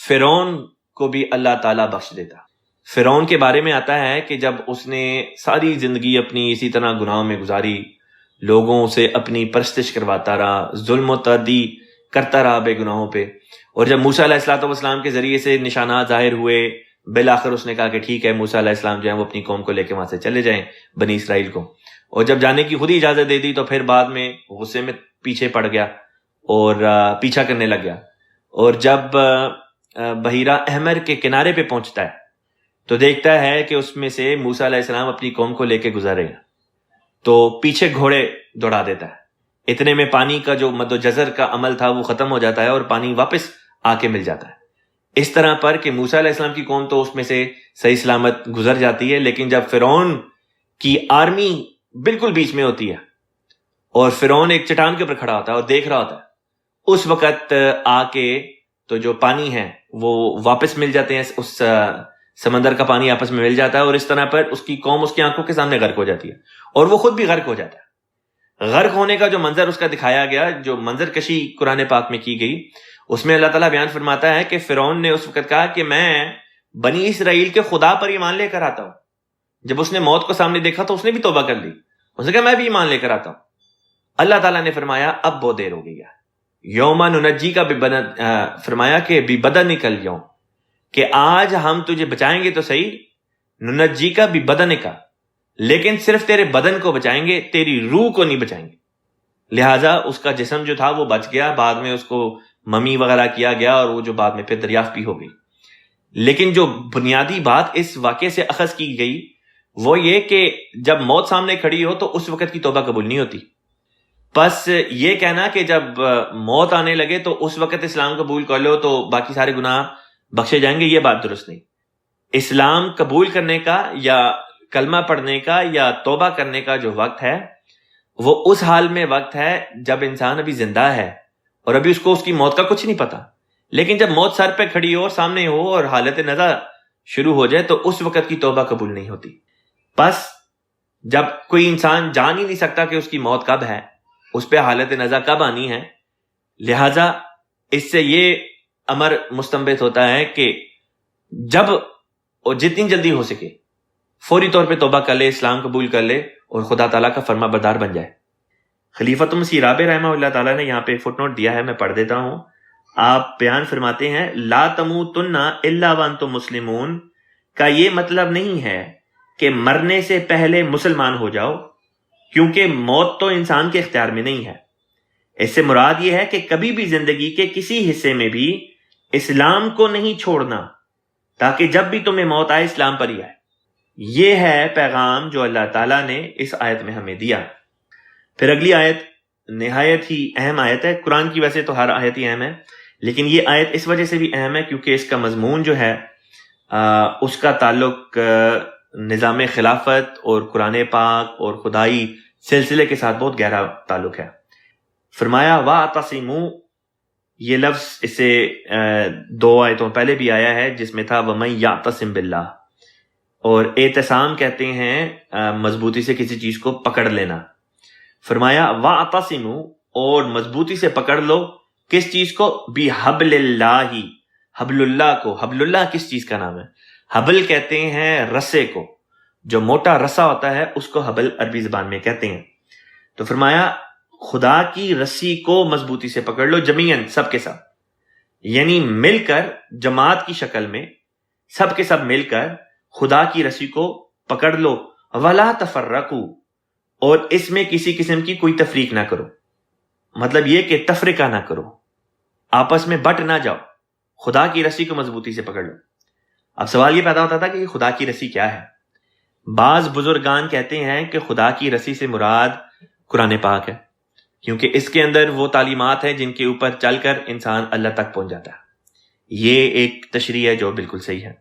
فرعون کو بھی اللہ تعالیٰ بخش دیتا۔ فرعون کے بارے میں آتا ہے کہ جب اس نے ساری زندگی اپنی اسی طرح گناہوں میں گزاری، لوگوں سے اپنی پرستش کرواتا رہا، ظلم و تعدی کرتا رہا بے گناہوں پہ، اور جب موسیٰ علیہ الصلوۃ والسلام کے ذریعے سے نشانات ظاہر ہوئے، بالآخر اس نے کہا کہ ٹھیک ہے موسیٰ علیہ السلام جو ہیں وہ اپنی قوم کو لے کے وہاں سے چلے جائیں، بنی اسرائیل کو، اور جب جانے کی خود ہی اجازت دے دی تو پھر بعد میں غصے میں پیچھے پڑ گیا اور پیچھا کرنے لگ گیا، اور جب بحیرہ احمر کے کنارے پہ پہنچتا ہے تو دیکھتا ہے کہ اس میں سے موسیٰ علیہ السلام اپنی قوم کو لے کے گزرے ہیں، تو پیچھے گھوڑے دوڑا دیتا ہے۔ اتنے میں پانی کا جو مد و جزر کا عمل تھا وہ ختم ہو جاتا ہے اور پانی واپس آ کے مل جاتا ہے، اس طرح پر کہ موسیٰ علیہ السلام کی قوم تو اس میں سے صحیح سلامت گزر جاتی ہے، لیکن جب فرعون کی آرمی بالکل بیچ میں ہوتی ہے اور فرعون ایک چٹان کے اوپر کھڑا ہوتا ہے اور دیکھ رہا ہوتا ہے، اس وقت آ کے تو جو پانی ہے وہ واپس مل جاتے ہیں، اس سمندر کا پانی آپس میں مل جاتا ہے، اور اس طرح پر اس کی قوم اس کی آنکھوں کے سامنے غرق ہو جاتی ہے اور وہ خود بھی غرق ہو جاتا ہے۔ غرق ہونے کا جو منظر اس کا دکھایا گیا، جو منظر کشی قرآن پاک میں کی گئی، اس میں اللہ تعالیٰ بیان فرماتا ہے کہ فرعون نے اس وقت کہا کہ میں بنی اسرائیل کے خدا پر ایمان لے کر آتا ہوں۔ جب اس نے موت کو سامنے دیکھا تو اس نے بھی توبہ کر لی، اس نے کہا میں بھی ایمان لے کر آتا ہوں۔ اللہ تعالیٰ نے فرمایا اب بہت دیر ہو گئی ہے، یوم ننجی کا فرمایا کہ بی بدن نکل یوم، کہ آج ہم تجھے بچائیں گے تو صحیح، ننجی کا بی بدن کا، لیکن صرف تیرے بدن کو بچائیں گے، تیری روح کو نہیں بچائیں گے۔ لہٰذا اس کا جسم جو تھا وہ بچ گیا، بعد میں اس کو ممی وغیرہ کیا گیا اور وہ جو بعد میں پھر دریافت بھی ہو گئی۔ لیکن جو بنیادی بات اس واقعے سے اخذ کی گئی وہ یہ کہ جب موت سامنے کھڑی ہو تو اس وقت کی توبہ قبول نہیں ہوتی۔ پس یہ کہنا کہ جب موت آنے لگے تو اس وقت اسلام قبول کر لو تو باقی سارے گناہ بخشے جائیں گے، یہ بات درست نہیں۔ اسلام قبول کرنے کا یا کلمہ پڑھنے کا یا توبہ کرنے کا جو وقت ہے وہ اس حال میں وقت ہے جب انسان ابھی زندہ ہے اور ابھی اس کو اس کی موت کا کچھ نہیں پتا، لیکن جب موت سر پہ کھڑی ہو اور سامنے ہو اور حالت نزا شروع ہو جائے تو اس وقت کی توبہ قبول نہیں ہوتی۔ پس جب کوئی انسان جان ہی نہیں سکتا کہ اس کی موت کب ہے، اس پہ حالت نزا کب آنی ہے، لہٰذا اس سے یہ امر مستنبت ہوتا ہے کہ جب اور جتنی جلدی ہو سکے فوری طور پہ توبہ کر لے، اسلام قبول کر لے اور خدا تعالیٰ کا فرما بردار بن جائے۔ خلیفۃ مسیح رابع رحمہ اللہ تعالیٰ نے یہاں پہ فٹ نوٹ دیا ہے، میں پڑھ دیتا ہوں۔ آپ بیان فرماتے ہیں لا تموتن الا وانتم مسلمون کا یہ مطلب نہیں ہے کہ مرنے سے پہلے مسلمان ہو جاؤ، کیونکہ موت تو انسان کے اختیار میں نہیں ہے۔ اس سے مراد یہ ہے کہ کبھی بھی زندگی کے کسی حصے میں بھی اسلام کو نہیں چھوڑنا، تاکہ جب بھی تمہیں موت آئے اسلام پر ہی آئے۔ یہ ہے پیغام جو اللہ تعالیٰ نے اس آیت میں ہمیں دیا۔ پھر اگلی آیت نہایت ہی اہم آیت ہے۔ قرآن کی ویسے تو ہر آیت ہی اہم ہے، لیکن یہ آیت اس وجہ سے بھی اہم ہے کیونکہ اس کا مضمون جو ہے اس کا تعلق نظام خلافت اور قرآن پاک اور خدائی سلسلے کے ساتھ بہت گہرا تعلق ہے۔ فرمایا وَاعْتَصِمُوا، یہ لفظ اس سے 2 آیتوں پہلے بھی آیا ہے جس میں تھا وَمَن يَعْتَصِم بِاللَّهِ، اور اعتصام کہتے ہیں مضبوطی سے کسی چیز کو پکڑ لینا۔ فرمایا وَاعْتَصِمُوا، اور مضبوطی سے پکڑ لو کس چیز کو؟ بِحَبْلِ اللَّهِ، حبل اللہ کو۔ حبل اللہ کس چیز کا نام ہے؟ حبل کہتے ہیں رسے کو، جو موٹا رسا ہوتا ہے اس کو حبل عربی زبان میں کہتے ہیں۔ تو فرمایا خدا کی رسی کو مضبوطی سے پکڑ لو، جمیعاً، سب کے سب، یعنی مل کر جماعت کی شکل میں سب کے سب مل کر خدا کی رسی کو پکڑ لو، ولا تفرقو، اور اس میں کسی قسم کی کوئی تفریق نہ کرو، مطلب یہ کہ تفرقہ نہ کرو، آپس میں بٹ نہ جاؤ، خدا کی رسی کو مضبوطی سے پکڑ لو۔ اب سوال یہ پیدا ہوتا تھا کہ یہ خدا کی رسی کیا ہے؟ بعض بزرگان کہتے ہیں کہ خدا کی رسی سے مراد قرآن پاک ہے، کیونکہ اس کے اندر وہ تعلیمات ہیں جن کے اوپر چل کر انسان اللہ تک پہنچ جاتا ہے۔ یہ ایک تشریح ہے جو بالکل صحیح ہے۔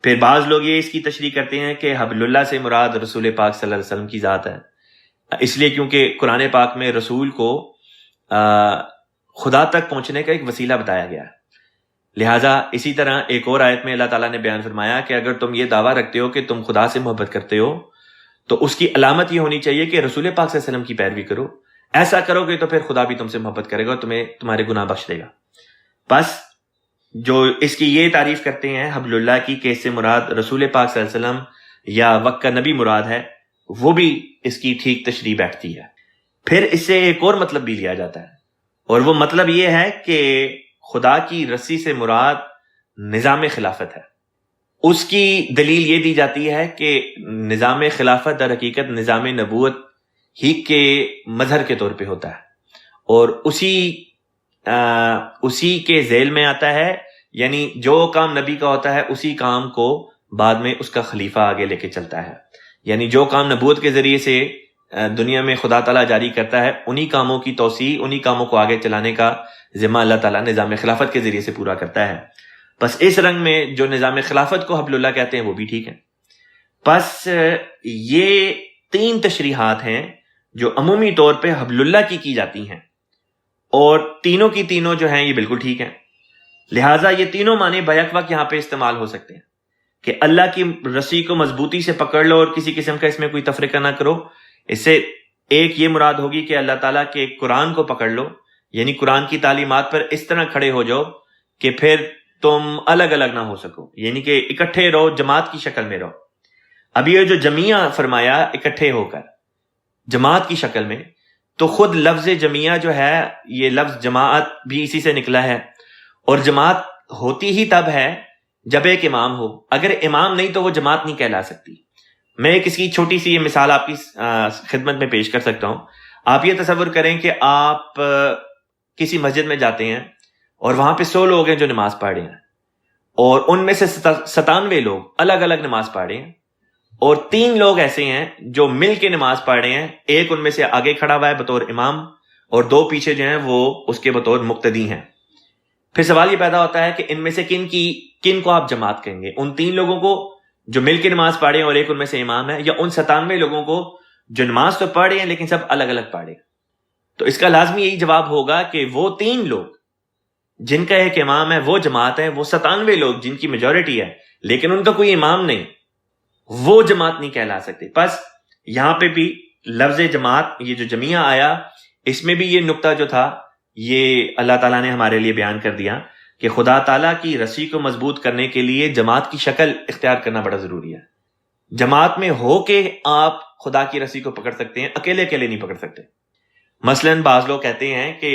پھر بعض لوگ یہ اس کی تشریح کرتے ہیں کہ حبل اللہ سے مراد رسول پاک صلی اللہ علیہ وسلم کی ذات ہے، اس لیے کیونکہ قرآن پاک میں رسول کو خدا تک پہنچنے کا ایک وسیلہ بتایا گیا ہے۔ لہٰذا اسی طرح ایک اور آیت میں اللہ تعالیٰ نے بیان فرمایا کہ اگر تم یہ دعویٰ رکھتے ہو کہ تم خدا سے محبت کرتے ہو تو اس کی علامت یہ ہونی چاہیے کہ رسول پاک صلی اللہ علیہ وسلم کی پیروی کرو، ایسا کرو گے تو پھر خدا بھی تم سے محبت کرے گا اور تمہیں تمہارے گناہ بخش دے گا۔ بس جو اس کی یہ تعریف کرتے ہیں حبل اللہ کی کہ اس سے مراد رسول پاک صلی اللہ علیہ وسلم یا وقت کا نبی مراد ہے، وہ بھی اس کی ٹھیک تشریح بیٹھتی ہے۔ پھر اس سے ایک اور مطلب بھی لیا جاتا ہے، اور وہ مطلب یہ ہے کہ خدا کی رسی سے مراد نظام خلافت ہے۔ اس کی دلیل یہ دی جاتی ہے کہ نظام خلافت در حقیقت نظام نبوت ہی کے مظہر کے طور پہ ہوتا ہے، اور اسی کے ذیل میں آتا ہے، یعنی جو کام نبی کا ہوتا ہے اسی کام کو بعد میں اس کا خلیفہ آگے لے کے چلتا ہے، یعنی جو کام نبوت کے ذریعے سے دنیا میں خدا تعالیٰ جاری کرتا ہے انہی کاموں کی توسیع، انہی کاموں کو آگے چلانے کا ذمہ اللہ تعالیٰ نظام خلافت کے ذریعے سے پورا کرتا ہے۔ بس اس رنگ میں جو نظام خلافت کو حبل اللہ کہتے ہیں وہ بھی ٹھیک ہے۔ بس یہ 3 تشریحات ہیں جو عمومی طور پہ حبل اللہ کی جاتی ہیں، اور تینوں کی تینوں جو ہیں یہ بالکل ٹھیک ہیں۔ لہٰذا یہ تینوں معنی بیک وقت یہاں پہ استعمال ہو سکتے ہیں کہ اللہ کی رسی کو مضبوطی سے پکڑ لو اور کسی قسم کا اس میں کوئی تفریقہ نہ کرو۔ اس سے ایک یہ مراد ہوگی کہ اللہ تعالیٰ کے قرآن کو پکڑ لو، یعنی قرآن کی تعلیمات پر اس طرح کھڑے ہو جاؤ کہ پھر تم الگ الگ نہ ہو سکو، یعنی کہ اکٹھے رہو، جماعت کی شکل میں رہو۔ اب یہ جو جمیعہ فرمایا اکٹھے ہو کر جماعت کی شکل میں، تو خود لفظ جمیعہ جو ہے یہ لفظ جماعت بھی اسی سے نکلا ہے، اور جماعت ہوتی ہی تب ہے جب ایک امام ہو، اگر امام نہیں تو وہ جماعت نہیں کہلا سکتی۔ میں ایک اس کی چھوٹی سی یہ مثال آپ کی خدمت میں پیش کر سکتا ہوں۔ آپ یہ تصور کریں کہ آپ کسی مسجد میں جاتے ہیں اور وہاں پہ 100 لوگ ہیں جو نماز پڑھ رہے ہیں، اور ان میں سے 97 لوگ الگ الگ نماز پڑھ رہے ہیں، اور 3 لوگ ایسے ہیں جو مل کے نماز پڑھ رہے ہیں، ایک ان میں سے آگے کھڑا ہوا ہے بطور امام اور 2 پیچھے جو ہیں وہ اس کے بطور مقتدی ہیں۔ پھر سوال یہ پیدا ہوتا ہے کہ ان میں سے کن کو آپ جماعت کہیں گے؟ ان 3 لوگوں کو جو مل کے نماز پڑھ رہے ہیں اور ایک ان میں سے امام ہے، یا ان 97 لوگوں کو جو نماز تو پڑھ رہے ہیں لیکن سب الگ الگ پڑھ رہے ہیں؟ تو اس کا لازمی یہی جواب ہوگا کہ وہ 3 لوگ جن کا ایک امام ہے وہ جماعت ہے، وہ 97 لوگ جن کی میجورٹی ہے لیکن ان کا کوئی امام نہیں، وہ جماعت نہیں کہلا سکتے۔ بس یہاں پہ بھی لفظ جماعت، یہ جو جمیعہ آیا، اس میں بھی یہ نقطہ جو تھا یہ اللہ تعالیٰ نے ہمارے لیے بیان کر دیا کہ خدا تعالیٰ کی رسی کو مضبوط کرنے کے لیے جماعت کی شکل اختیار کرنا بڑا ضروری ہے۔ جماعت میں ہو کے آپ خدا کی رسی کو پکڑ سکتے ہیں، اکیلے نہیں پکڑ سکتے۔ مثلاً بعض لوگ کہتے ہیں کہ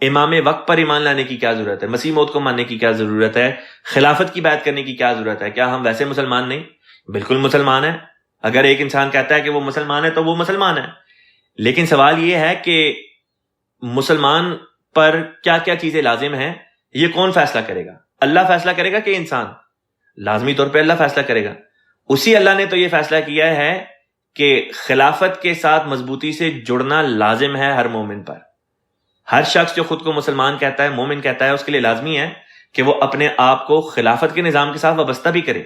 امام وقت پر ایمان لانے کی کیا ضرورت ہے، مسیح موعود کو ماننے کی کیا ضرورت ہے، خلافت کی بیعت کرنے کی کیا ضرورت ہے، کیا ہم ویسے مسلمان نہیں؟ بالکل مسلمان ہیں۔ اگر ایک انسان کہتا ہے کہ وہ مسلمان ہے تو وہ مسلمان ہے، لیکن سوال یہ ہے کہ مسلمان پر کیا کیا چیزیں لازم ہیں، یہ کون فیصلہ کرے گا؟ اللہ فیصلہ کرے گا کہ انسان؟ لازمی طور پہ اللہ فیصلہ کرے گا۔ اسی اللہ نے تو یہ فیصلہ کیا ہے کہ خلافت کے ساتھ مضبوطی سے جڑنا لازم ہے ہر مومن پر۔ ہر شخص جو خود کو مسلمان کہتا ہے، مومن کہتا ہے، اس کے لیے لازمی ہے کہ وہ اپنے آپ کو خلافت کے نظام کے ساتھ وابستہ بھی کرے۔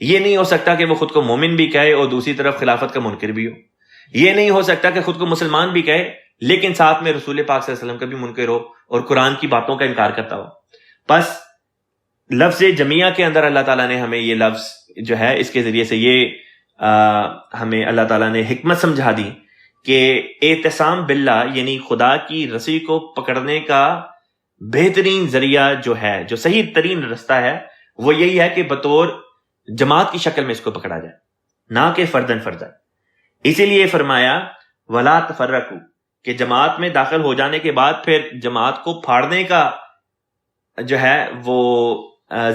یہ نہیں ہو سکتا کہ وہ خود کو مومن بھی کہے اور دوسری طرف خلافت کا منکر بھی ہو۔ یہ نہیں ہو سکتا کہ خود کو مسلمان بھی کہے لیکن ساتھ میں رسول پاک صلی اللہ علیہ وسلم کا بھی منکر ہو اور قرآن کی باتوں کا انکار کرتا ہو۔ بس لفظ جمیعہ کے اندر اللہ تعالیٰ نے ہمیں یہ لفظ جو ہے اس کے ذریعے سے یہ ہمیں اللہ تعالیٰ نے حکمت سمجھا دی کہ اعتصام باللہ یعنی خدا کی رسی کو پکڑنے کا بہترین ذریعہ جو ہے، جو صحیح ترین رستہ ہے، وہ یہی ہے کہ بطور جماعت کی شکل میں اس کو پکڑا جائے، نہ کہ فردن۔ اسی لیے فرمایا ولا تفرقوا، کہ جماعت میں داخل ہو جانے کے بعد پھر جماعت کو پھاڑنے کا جو ہے وہ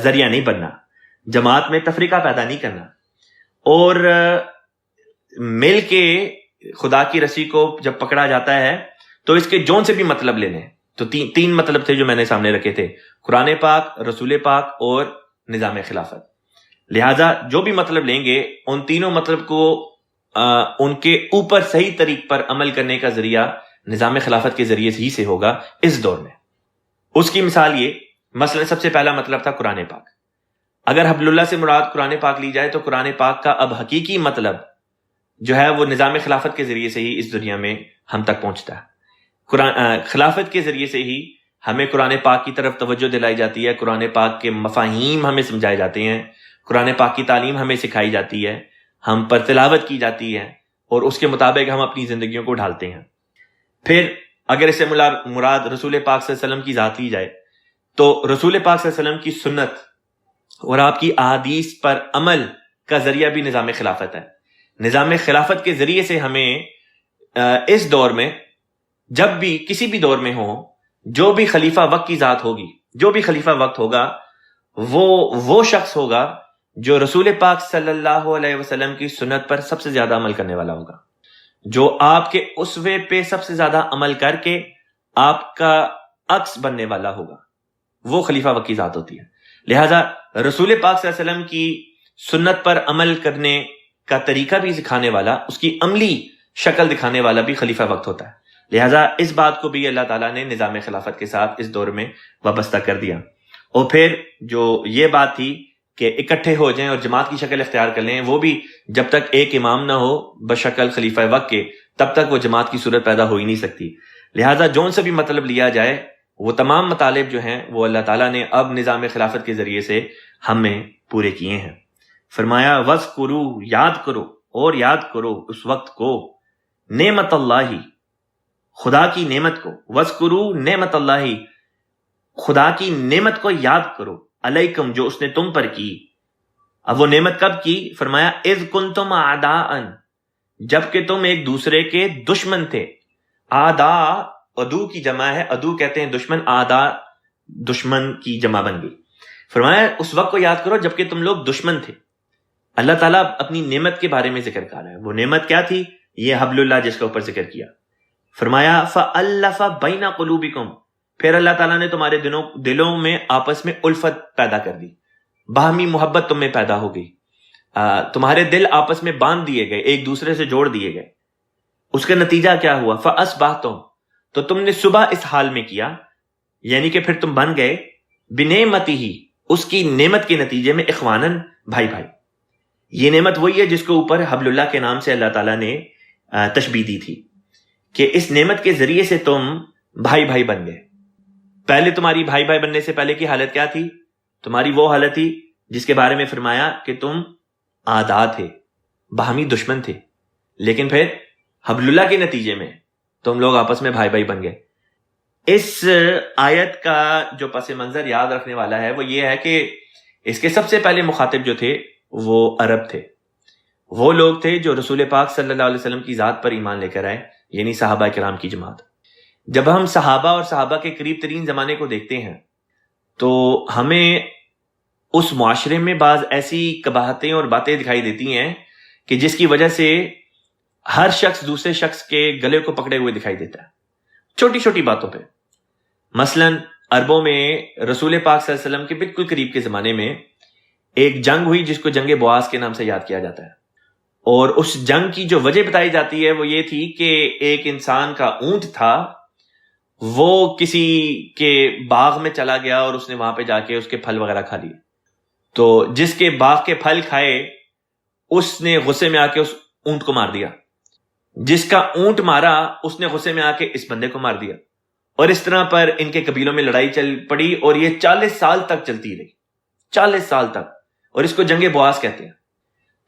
ذریعہ نہیں بننا، جماعت میں تفریقہ پیدا نہیں کرنا، اور مل کے خدا کی رسی کو جب پکڑا جاتا ہے تو اس کے جون سے بھی مطلب لے لیں۔ تو تین مطلب تھے جو میں نے سامنے رکھے تھے، قرآن پاک، رسول پاک اور نظام خلافت۔ لہٰذا جو بھی مطلب لیں گے ان تینوں مطلب کو ان کے اوپر صحیح طریق پر عمل کرنے کا ذریعہ نظام خلافت کے ذریعے ہی سے ہوگا اس دور میں۔ اس کی مثال یہ، مثلا سب سے پہلا مطلب تھا قرآن پاک۔ اگر حبل اللہ سے مراد قرآن پاک لی جائے تو قرآن پاک کا اب حقیقی مطلب جو ہے وہ نظام خلافت کے ذریعے سے ہی اس دنیا میں ہم تک پہنچتا ہے۔ خلافت کے ذریعے سے ہی ہمیں قرآن پاک کی طرف توجہ دلائی جاتی ہے، قرآن پاک کے مفاہیم ہمیں سمجھائے جاتے ہیں، قرآن پاک کی تعلیم ہمیں سکھائی جاتی ہے، ہم پر تلاوت کی جاتی ہے، اور اس کے مطابق ہم اپنی زندگیوں کو ڈھالتے ہیں۔ پھر اگر اس سے مراد رسول پاک صلی اللہ علیہ وسلم کی ذات لی جائے تو رسول پاک صلی اللہ علیہ وسلم کی سنت اور آپ کی احادیث پر عمل کا ذریعہ بھی نظام خلافت ہے۔ نظام خلافت کے ذریعے سے ہمیں اس دور میں جب بھی کسی بھی دور میں ہو، جو بھی خلیفہ وقت کی ذات ہوگی، جو بھی خلیفہ وقت ہوگا، وہ شخص ہوگا جو رسول پاک صلی اللہ علیہ وسلم کی سنت پر سب سے زیادہ عمل کرنے والا ہوگا، جو آپ کے اسوے پہ سب سے زیادہ عمل کر کے آپ کا عکس بننے والا ہوگا، وہ خلیفہ وقت کی ذات ہوتی ہے۔ لہٰذا رسول پاک صلی اللہ علیہ وسلم کی سنت پر عمل کرنے کا طریقہ بھی سکھانے والا، اس کی عملی شکل دکھانے والا بھی خلیفہ وقت ہوتا ہے۔ لہٰذا اس بات کو بھی اللہ تعالیٰ نے نظام خلافت کے ساتھ اس دور میں وابستہ کر دیا۔ اور پھر جو یہ بات تھی کہ اکٹھے ہو جائیں اور جماعت کی شکل اختیار کر لیں، وہ بھی جب تک ایک امام نہ ہو بشکل خلیفہ وقت کے، تب تک وہ جماعت کی صورت پیدا ہو ہی نہیں سکتی۔ لہٰذا جون سے بھی مطلب لیا جائے، وہ تمام مطالب جو ہیں وہ اللہ تعالیٰ نے اب نظام خلافت کے ذریعے سے ہمیں پورے کیے ہیں۔ فرمایا وَاذْكُرُوا، یاد کرو اور یاد کرو اس وقت کو، نعمت اللہ، خدا کی نعمت کو، وَاذْكُرُوا نعمت اللہ، خدا کی نعمت کو یاد کرو، علیکم، جو اس نے تم پر کی۔ اب وہ نعمت کب کی؟ فرمایا اذ کنتم اعداء، جب کہ تم ایک دوسرے کے دشمن تھے۔ اعداء عدو کی جمع ہے، عدو کہتے ہیں دشمن، اعداء دشمن کی جمع بن گئی۔ فرمایا اس وقت کو یاد کرو جب کہ تم لوگ دشمن تھے۔ اللہ تعالیٰ اپنی نعمت کے بارے میں ذکر کر رہا ہے۔ وہ نعمت کیا تھی؟ یہ حبل اللہ جس کے اوپر ذکر کیا۔ فرمایا فَأَلَّفَ بَيْنَ قُلُوبِكُمْ، پھر اللہ تعالیٰ نے تمہارے دلوں میں آپس میں الفت پیدا کر دی، باہمی محبت تم میں پیدا ہو گئی، تمہارے دل آپس میں باندھ دیے گئے، ایک دوسرے سے جوڑ دیے گئے۔ اس کا نتیجہ کیا ہوا؟ فَأَصْبَحْتُمْ، تو تم نے صبح اس حال میں کیا، یعنی کہ پھر تم بن گئے، بِنِعْمَتِهِ، اس کی نعمت کے نتیجے میں، اخواناً، بھائی بھائی۔ یہ نعمت وہی ہے جس کے اوپر حبل اللہ کے نام سے اللہ تعالیٰ نے تشبیہ دی تھی کہ اس نعمت کے ذریعے سے تم بھائی بھائی بن گئے۔ پہلے تمہاری بھائی بھائی بننے سے پہلے کی حالت کیا تھی؟ تمہاری وہ حالت تھی جس کے بارے میں فرمایا کہ تم اعداء تھے، باہمی دشمن تھے، لیکن پھر حبل اللہ کے نتیجے میں تم لوگ آپس میں بھائی بھائی بن گئے۔ اس آیت کا جو پس منظر یاد رکھنے والا ہے وہ یہ ہے کہ اس کے سب سے پہلے مخاطب جو تھے وہ عرب تھے، وہ لوگ تھے جو رسول پاک صلی اللہ علیہ وسلم کی ذات پر ایمان لے کر آئے، یعنی صحابہ کرام کی جماعت۔ جب ہم صحابہ اور صحابہ کے قریب ترین زمانے کو دیکھتے ہیں تو ہمیں اس معاشرے میں بعض ایسی قباحتیں اور باتیں دکھائی دیتی ہیں کہ جس کی وجہ سے ہر شخص دوسرے شخص کے گلے کو پکڑے ہوئے دکھائی دیتا ہے، چھوٹی چھوٹی باتوں پہ۔ مثلا عربوں میں رسول پاک صلی اللہ علیہ وسلم کے بالکل قریب کے زمانے میں ایک جنگ ہوئی جس کو جنگ بواس کے نام سے یاد کیا جاتا ہے، اور اس جنگ کی جو وجہ بتائی جاتی ہے وہ یہ تھی کہ ایک انسان کا اونٹ تھا، وہ کسی کے باغ میں چلا گیا اور اس نے وہاں پہ جا کے اس کے پھل وغیرہ کھا لیے۔ تو جس کے باغ کے پھل کھائے اس نے غصے میں آ کے اس اونٹ کو مار دیا، جس کا اونٹ مارا اس نے غصے میں آ کے اس بندے کو مار دیا، اور اس طرح پر ان کے قبیلوں میں لڑائی چل پڑی، اور یہ 40 سال تک چلتی رہی، 40 سال تک، اور اس کو جنگ بواس کہتے ہیں۔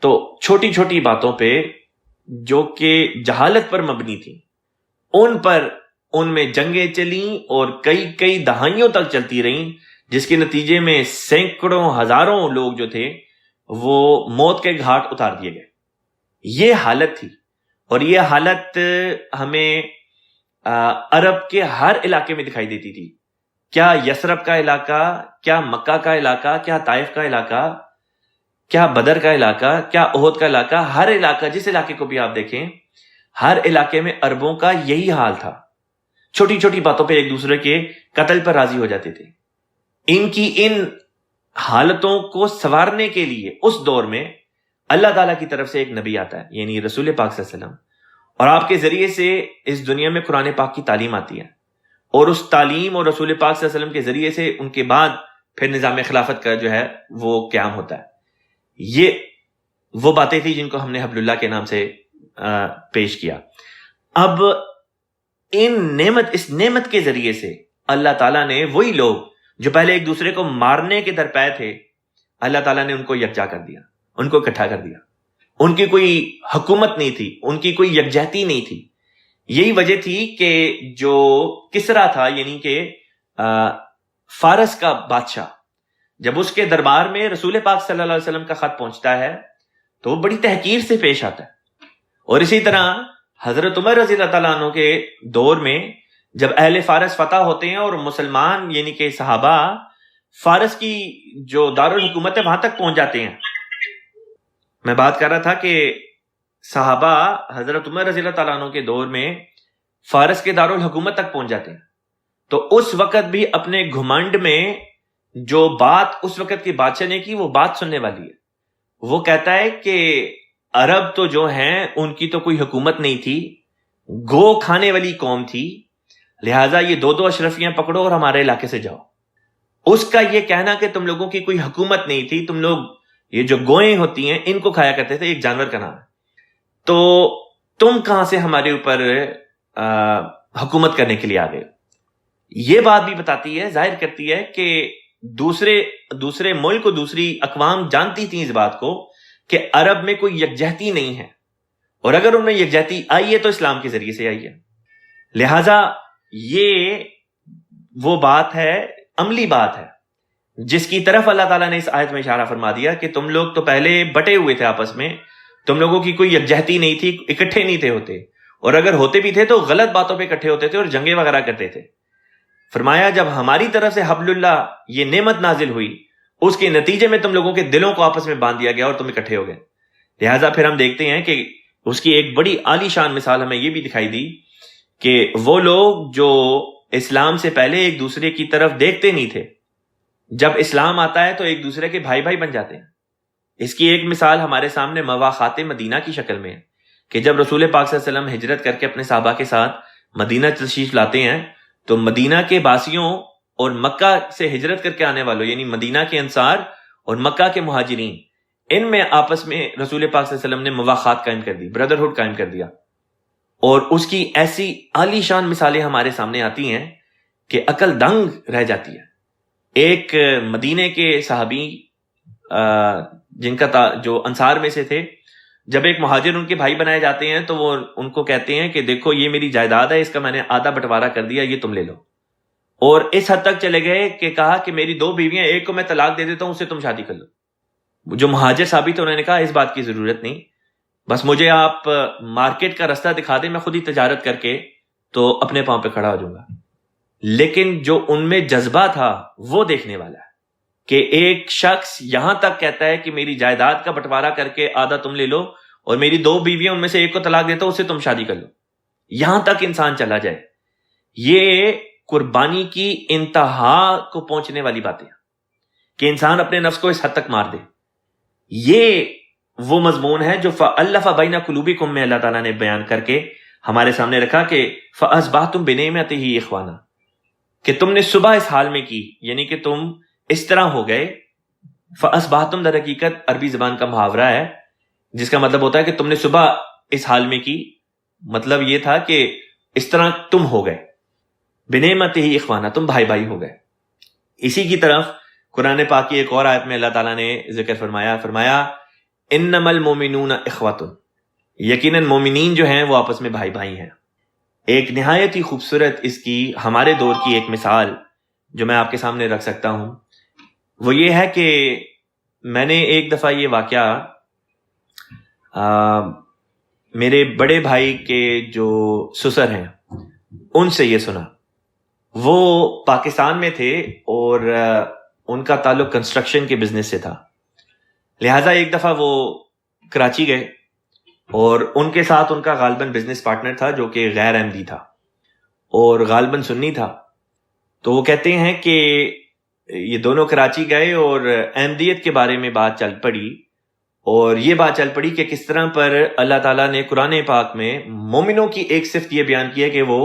تو چھوٹی چھوٹی باتوں پہ جو کہ جہالت پر مبنی تھی، ان میں جنگیں چلیں اور کئی دہائیوں تک چلتی رہیں، جس کے نتیجے میں سینکڑوں ہزاروں لوگ جو تھے وہ موت کے گھاٹ اتار دیے گئے۔ یہ حالت تھی، اور یہ حالت ہمیں عرب کے ہر علاقے میں دکھائی دیتی تھی. کیا یثرب کا علاقہ، کیا مکہ کا علاقہ، کیا طائف کا علاقہ، کیا بدر کا علاقہ، کیا احد کا علاقہ، ہر علاقہ، جس علاقے کو بھی آپ دیکھیں، ہر علاقے میں عربوں کا یہی حال تھا. چھوٹی چھوٹی باتوں پہ ایک دوسرے کے قتل پر راضی ہو جاتے تھے. ان کی ان حالتوں کو سنوارنے کے لیے اس دور میں اللہ تعالیٰ کی طرف سے ایک نبی آتا ہے، یعنی رسول پاک صلی اللہ علیہ وسلم، اور آپ کے ذریعے سے اس دنیا میں قرآن پاک کی تعلیم آتی ہے، اور اس تعلیم اور رسول پاک صلی اللہ علیہ وسلم کے ذریعے سے ان کے بعد پھر نظام خلافت کا جو ہے وہ قیام ہوتا ہے. یہ وہ باتیں تھیں جن کو ہم نے حبل اللہ کے نام سے پیش کیا. اب اس نعمت کے ذریعے سے اللہ تعالیٰ نے وہی لوگ جو پہلے ایک دوسرے کو مارنے کے درپے تھے، اللہ تعالیٰ نے ان کو یکجا کر دیا، ان کو اکٹھا کر دیا. ان کی کوئی حکومت نہیں تھی، ان کی کوئی یکجہتی نہیں تھی. یہی وجہ تھی کہ جو کسرا تھا، یعنی کہ فارس کا بادشاہ، جب اس کے دربار میں رسول پاک صلی اللہ علیہ وسلم کا خط پہنچتا ہے تو وہ بڑی تحقیر سے پیش آتا ہے. اور اسی طرح حضرت عمر رضی اللہ تعالیٰ عنہ کے دور میں جب اہل فارس فتح ہوتے ہیں اور مسلمان یعنی کہ صحابہ فارس کی جو دارالحکومت ہے وہاں تک پہنچ جاتے ہیں. میں بات کر رہا تھا کہ صحابہ حضرت عمر رضی اللہ تعالیٰ عنہ کے دور میں فارس کے دارالحکومت تک پہنچ جاتے ہیں. تو اس وقت بھی اپنے گھمنڈ میں جو بات اس وقت کے بادشاہ نے کی وہ بات سننے والی ہے. وہ کہتا ہے کہ عرب تو جو ہیں ان کی تو کوئی حکومت نہیں تھی، گو کھانے والی قوم تھی، لہٰذا یہ دو اشرفیاں پکڑو اور ہمارے علاقے سے جاؤ. اس کا یہ کہنا کہ تم لوگوں کی کوئی حکومت نہیں تھی، تم لوگ یہ جو گوئیں ہوتی ہیں ان کو کھایا کرتے تھے، ایک جانور کا نام ہے، تو تم کہاں سے ہمارے اوپر حکومت کرنے کے لیے آ گئے. یہ بات بھی بتاتی ہے، ظاہر کرتی ہے کہ دوسرے ملک اور دوسری اقوام جانتی تھیں اس بات کو کہ عرب میں کوئی یکجہتی نہیں ہے، اور اگر ان میں یکجہتی آئی ہے تو اسلام کے ذریعے سے آئی ہے. لہذا یہ وہ بات ہے، عملی بات ہے، جس کی طرف اللہ تعالیٰ نے اس آیت میں اشارہ فرما دیا کہ تم لوگ تو پہلے بٹے ہوئے تھے آپس میں، تم لوگوں کی کوئی یکجہتی نہیں تھی، اکٹھے نہیں تھے ہوتے، اور اگر ہوتے بھی تھے تو غلط باتوں پہ اکٹھے ہوتے تھے اور جنگیں وغیرہ کرتے تھے. فرمایا جب ہماری طرف سے حبل اللہ یہ نعمت نازل ہوئی، اس کے نتیجے میں تم لوگوں کے دلوں کو آپس میں باندھ دیا گیا اور تم اکٹھے ہو گئے. لہٰذا پھر ہم دیکھتے ہیں کہ اس کی ایک بڑی عالی شان مثال ہمیں یہ بھی دکھائی دی کہ وہ لوگ جو اسلام سے پہلے ایک دوسرے کی طرف دیکھتے نہیں تھے، جب اسلام آتا ہے تو ایک دوسرے کے بھائی بھائی بن جاتے ہیں. اس کی ایک مثال ہمارے سامنے مواخات مدینہ کی شکل میں ہے کہ جب رسول پاک صلی اللہ علیہ وسلم ہجرت کر کے اپنے صحابہ کے ساتھ مدینہ تشریف لاتے ہیں تو مدینہ کے باسیوں اور مکہ سے ہجرت کر کے آنے والوں یعنی مدینہ کے انصار اور مکہ کے مہاجرین، ان میں آپس میں رسول پاک صلی اللہ علیہ وسلم نے مواخات قائم کر دی، بردرہڈ قائم کر دیا. اور اس کی ایسی عالی شان مثالیں ہمارے سامنے آتی ہیں کہ عقل دنگ رہ جاتی ہے. ایک مدینے کے صحابی جن کا جو انصار میں سے تھے، جب ایک مہاجر ان کے بھائی بنائے جاتے ہیں تو وہ ان کو کہتے ہیں کہ دیکھو یہ میری جائیداد ہے، اس کا میں نے آدھا بٹوارا کر دیا، یہ تم لے لو. اور اس حد تک چلے گئے کہ کہا کہ میری 2 بیویاں، ایک کو میں طلاق دے دیتا ہوں، اس سے تم شادی کر لو. جو مہاجر صحابی تھے انہوں نے کہا اس بات کی ضرورت نہیں، بس مجھے آپ مارکیٹ کا رستہ دکھا دیں، میں خود ہی تجارت کر کے تو اپنے پاؤں پہ کھڑا ہو جاؤں گا. لیکن جو ان میں جذبہ تھا وہ دیکھنے والا ہے کہ ایک شخص یہاں تک کہتا ہے کہ میری جائیداد کا بٹوارا کر کے آدھا تم لے لو، اور میری 2 بیویاں ان میں سے ایک کو طلاق دیتا ہوں، اس سے تم شادی کر لو. یہاں تک انسان چلا جائے، یہ قربانی کی انتہا کو پہنچنے والی باتیں کہ انسان اپنے نفس کو اس حد تک مار دے. یہ وہ مضمون ہے جو فَأَلَّفَ بَيْنَ قُلُوبِكُم میں اللہ تعالیٰ نے بیان کر کے ہمارے سامنے رکھا کہ فَأَصْبَحْتُم بِنِعْمَتِهِ إِخْوَانًا، کہ تم نے صبح اس حال میں کی، یعنی کہ تم اس طرح ہو گئے. فَأَصْبَحْتُم در حقیقت عربی زبان کا محاورہ ہے جس کا مطلب ہوتا ہے کہ تم نے صبح اس حال میں کی، مطلب یہ تھا کہ اس طرح تم ہو گئے. بِنِعْمَتِهِ إِخْوَانًا، تم بھائی بھائی ہو گئے. اسی کی طرف قرآن پاک کی ایک اور آیت میں اللہ تعالیٰ نے ذکر فرمایا اِنَّمَا الْمُؤْمِنُونَ إِخْوَةٌ، یقیناً مومنین جو ہیں وہ آپس میں بھائی بھائی ہیں. ایک نہایت ہی خوبصورت اس کی ہمارے دور کی ایک مثال جو میں آپ کے سامنے رکھ سکتا ہوں وہ یہ ہے کہ میں نے ایک دفعہ یہ واقعہ میرے بڑے بھائی کے جو سسر ہیں ان سے یہ سنا. وہ پاکستان میں تھے اور ان کا تعلق کنسٹرکشن کے بزنس سے تھا. لہٰذا ایک دفعہ وہ کراچی گئے اور ان کے ساتھ ان کا غالباً بزنس پارٹنر تھا جو کہ غیر احمدی تھا اور غالباً سنی تھا. تو وہ کہتے ہیں کہ یہ دونوں کراچی گئے اور احمدیت کے بارے میں بات چل پڑی, اور یہ بات چل پڑی کہ کس طرح پر اللہ تعالیٰ نے قرآن پاک میں مومنوں کی ایک صفت یہ بیان کی ہے کہ وہ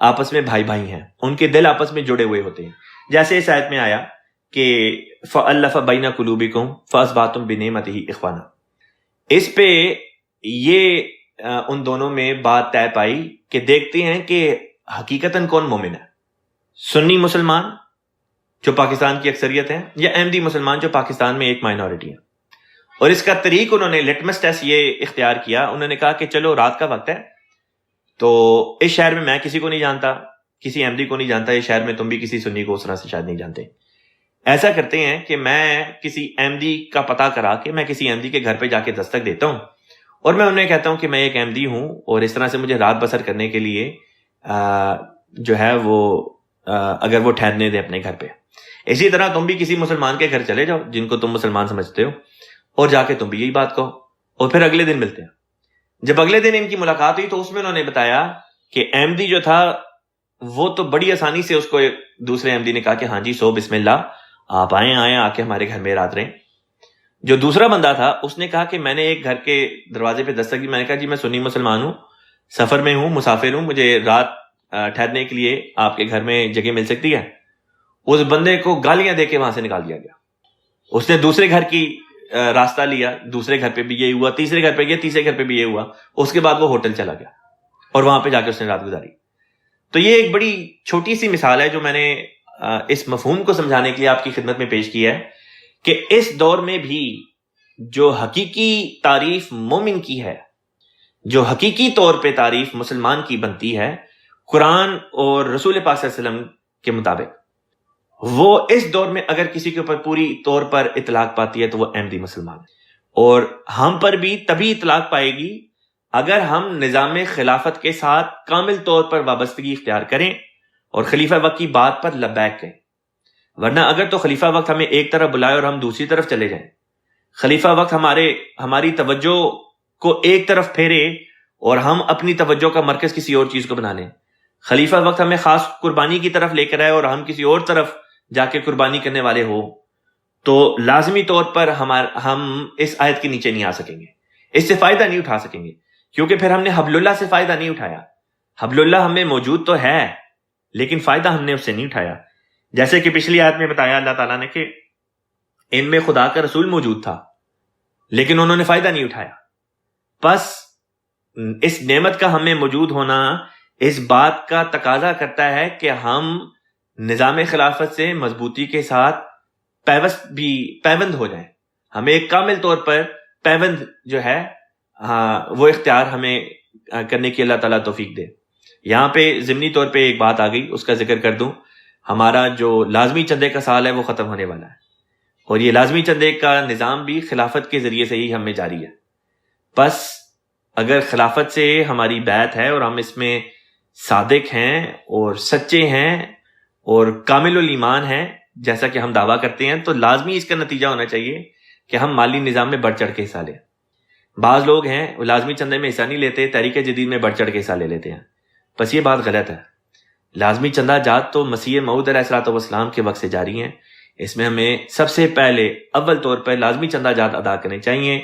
آپس میں بھائی بھائی ہیں, ان کے دل آپس میں جڑے ہوئے ہوتے ہیں. جیسے اس آیت میں آیا کہ فَأَلَّفَ بَيْنَ قُلُوبِكُمْ فَأَصْبَحْتُمْ بِنِعْمَتِهِ إِخْوَانًا. اس پہ یہ ان دونوں میں بات طے پائی کہ دیکھتے ہیں کہ حقیقتاً کون مومن ہے, سنی مسلمان جو پاکستان کی اکثریت ہے یا احمدی مسلمان جو پاکستان میں ایک مائنورٹی ہے. اور اس کا طریق انہوں نے لٹمس ٹیسٹ یہ اختیار کیا. انہوں نے کہا کہ چلو رات کا وقت ہے تو اس شہر میں کسی کو نہیں جانتا, کسی احمدی کو نہیں جانتا, اس شہر میں تم بھی کسی سنی کو اس طرح سے شاید نہیں جانتے. ایسا کرتے ہیں کہ میں کسی احمدی کا پتہ کرا کے میں کسی احمدی کے گھر پہ جا کے دستک دیتا ہوں اور میں انہیں کہتا ہوں کہ میں ایک احمدی ہوں اور اس طرح سے مجھے رات بسر کرنے کے لیے جو ہے وہ اگر وہ ٹھہرنے دے اپنے گھر پہ. اسی طرح تم بھی کسی مسلمان کے گھر چلے جاؤ جن کو تم مسلمان سمجھتے ہو اور جا کے تم بھی یہی بات کہو, اور پھر اگلے دن ملتے ہیں. جب اگلے دن ان کی ملاقات ہوئی تو اس میں انہوں نے بتایا کہ احمدی جو تھا وہ تو بڑی آسانی سے اس کو دوسرے احمدی نے کہا کہ ہاں جی سو بسم اللہ آپ آئیں آ کے ہمارے گھر میں رات رہیں. جو دوسرا بندہ تھا اس نے کہا کہ میں نے ایک گھر کے دروازے پہ دستک دی, میں نے کہا جی میں سنی مسلمان ہوں, سفر میں ہوں, مسافر ہوں, مجھے رات ٹھہرنے کے لیے آپ کے گھر میں جگہ مل سکتی ہے. اس بندے کو گالیاں دے کے وہاں سے نکال دیا گیا. اس نے دوسرے گھر کی راستہ لیا, دوسرے گھر پہ بھی یہ ہوا, تیسرے گھر پہ گیا, تیسرے گھر پہ بھی یہ ہوا. اس کے بعد وہ ہوٹل چلا گیا اور وہاں پہ جا کے اس نے رات گزاری. تو یہ ایک بڑی چھوٹی سی مثال ہے جو میں نے اس مفہوم کو سمجھانے کے لیے آپ کی خدمت میں پیش کی ہے کہ اس دور میں بھی جو حقیقی تعریف مومن کی ہے, جو حقیقی طور پہ تعریف مسلمان کی بنتی ہے قرآن اور رسول پاک صلی اللہ علیہ وسلم کے مطابق, وہ اس دور میں اگر کسی کے اوپر پوری طور پر اطلاق پاتی ہے تو وہ احمدی مسلمان ہے. اور ہم پر بھی تبھی اطلاق پائے گی اگر ہم نظام خلافت کے ساتھ کامل طور پر وابستگی اختیار کریں اور خلیفہ وقت کی بات پر لبیک کہیں. ورنہ اگر تو خلیفہ وقت ہمیں ایک طرف بلائے اور ہم دوسری طرف چلے جائیں, خلیفہ وقت ہماری توجہ کو ایک طرف پھیرے اور ہم اپنی توجہ کا مرکز کسی اور چیز کو بنا لیں, خلیفہ وقت ہمیں خاص قربانی کی طرف لے کر آئے اور ہم کسی اور طرف جا کے قربانی کرنے والے ہو, تو لازمی طور پر ہم اس آیت کے نیچے نہیں آ سکیں گے, اس سے فائدہ نہیں اٹھا سکیں گے, کیونکہ پھر ہم نے حبل اللہ سے فائدہ نہیں اٹھایا. حبل اللہ ہمیں موجود تو ہے لیکن فائدہ ہم نے اس سے نہیں اٹھایا. جیسے کہ پچھلی آیت میں بتایا اللہ تعالیٰ نے کہ ان میں خدا کا رسول موجود تھا لیکن انہوں نے فائدہ نہیں اٹھایا. بس اس نعمت کا ہمیں موجود ہونا اس بات کا تقاضا کرتا ہے کہ ہم نظام خلافت سے مضبوطی کے ساتھ پیوند ہو جائیں. ہمیں ایک کامل طور پر پیوند جو ہے وہ اختیار ہمیں کرنے کی اللہ تعالیٰ توفیق دے. یہاں پہ ضمنی طور پہ ایک بات آ گئی, اس کا ذکر کر دوں. ہمارا جو لازمی چندے کا سال ہے وہ ختم ہونے والا ہے اور یہ لازمی چندے کا نظام بھی خلافت کے ذریعے سے ہی ہمیں جاری ہے. بس اگر خلافت سے ہماری بیعت ہے اور ہم اس میں صادق ہیں اور سچے ہیں اور کامل الایمان ہیں جیسا کہ ہم دعویٰ کرتے ہیں, تو لازمی اس کا نتیجہ ہونا چاہیے کہ ہم مالی نظام میں بڑھ چڑھ کے حصہ لیں. بعض لوگ ہیں وہ لازمی چندے میں حصہ نہیں لیتے, تحریک جدید میں بڑھ چڑھ کے حصہ لے لیتے ہیں. بس یہ بات غلط ہے. لازمی چندہ جات تو مسیح موعود علیہ الصلوۃ والسلام کے وقت سے جاری ہیں. اس میں ہمیں سب سے پہلے اول طور پر لازمی چندہ جات ادا کرنے چاہیے.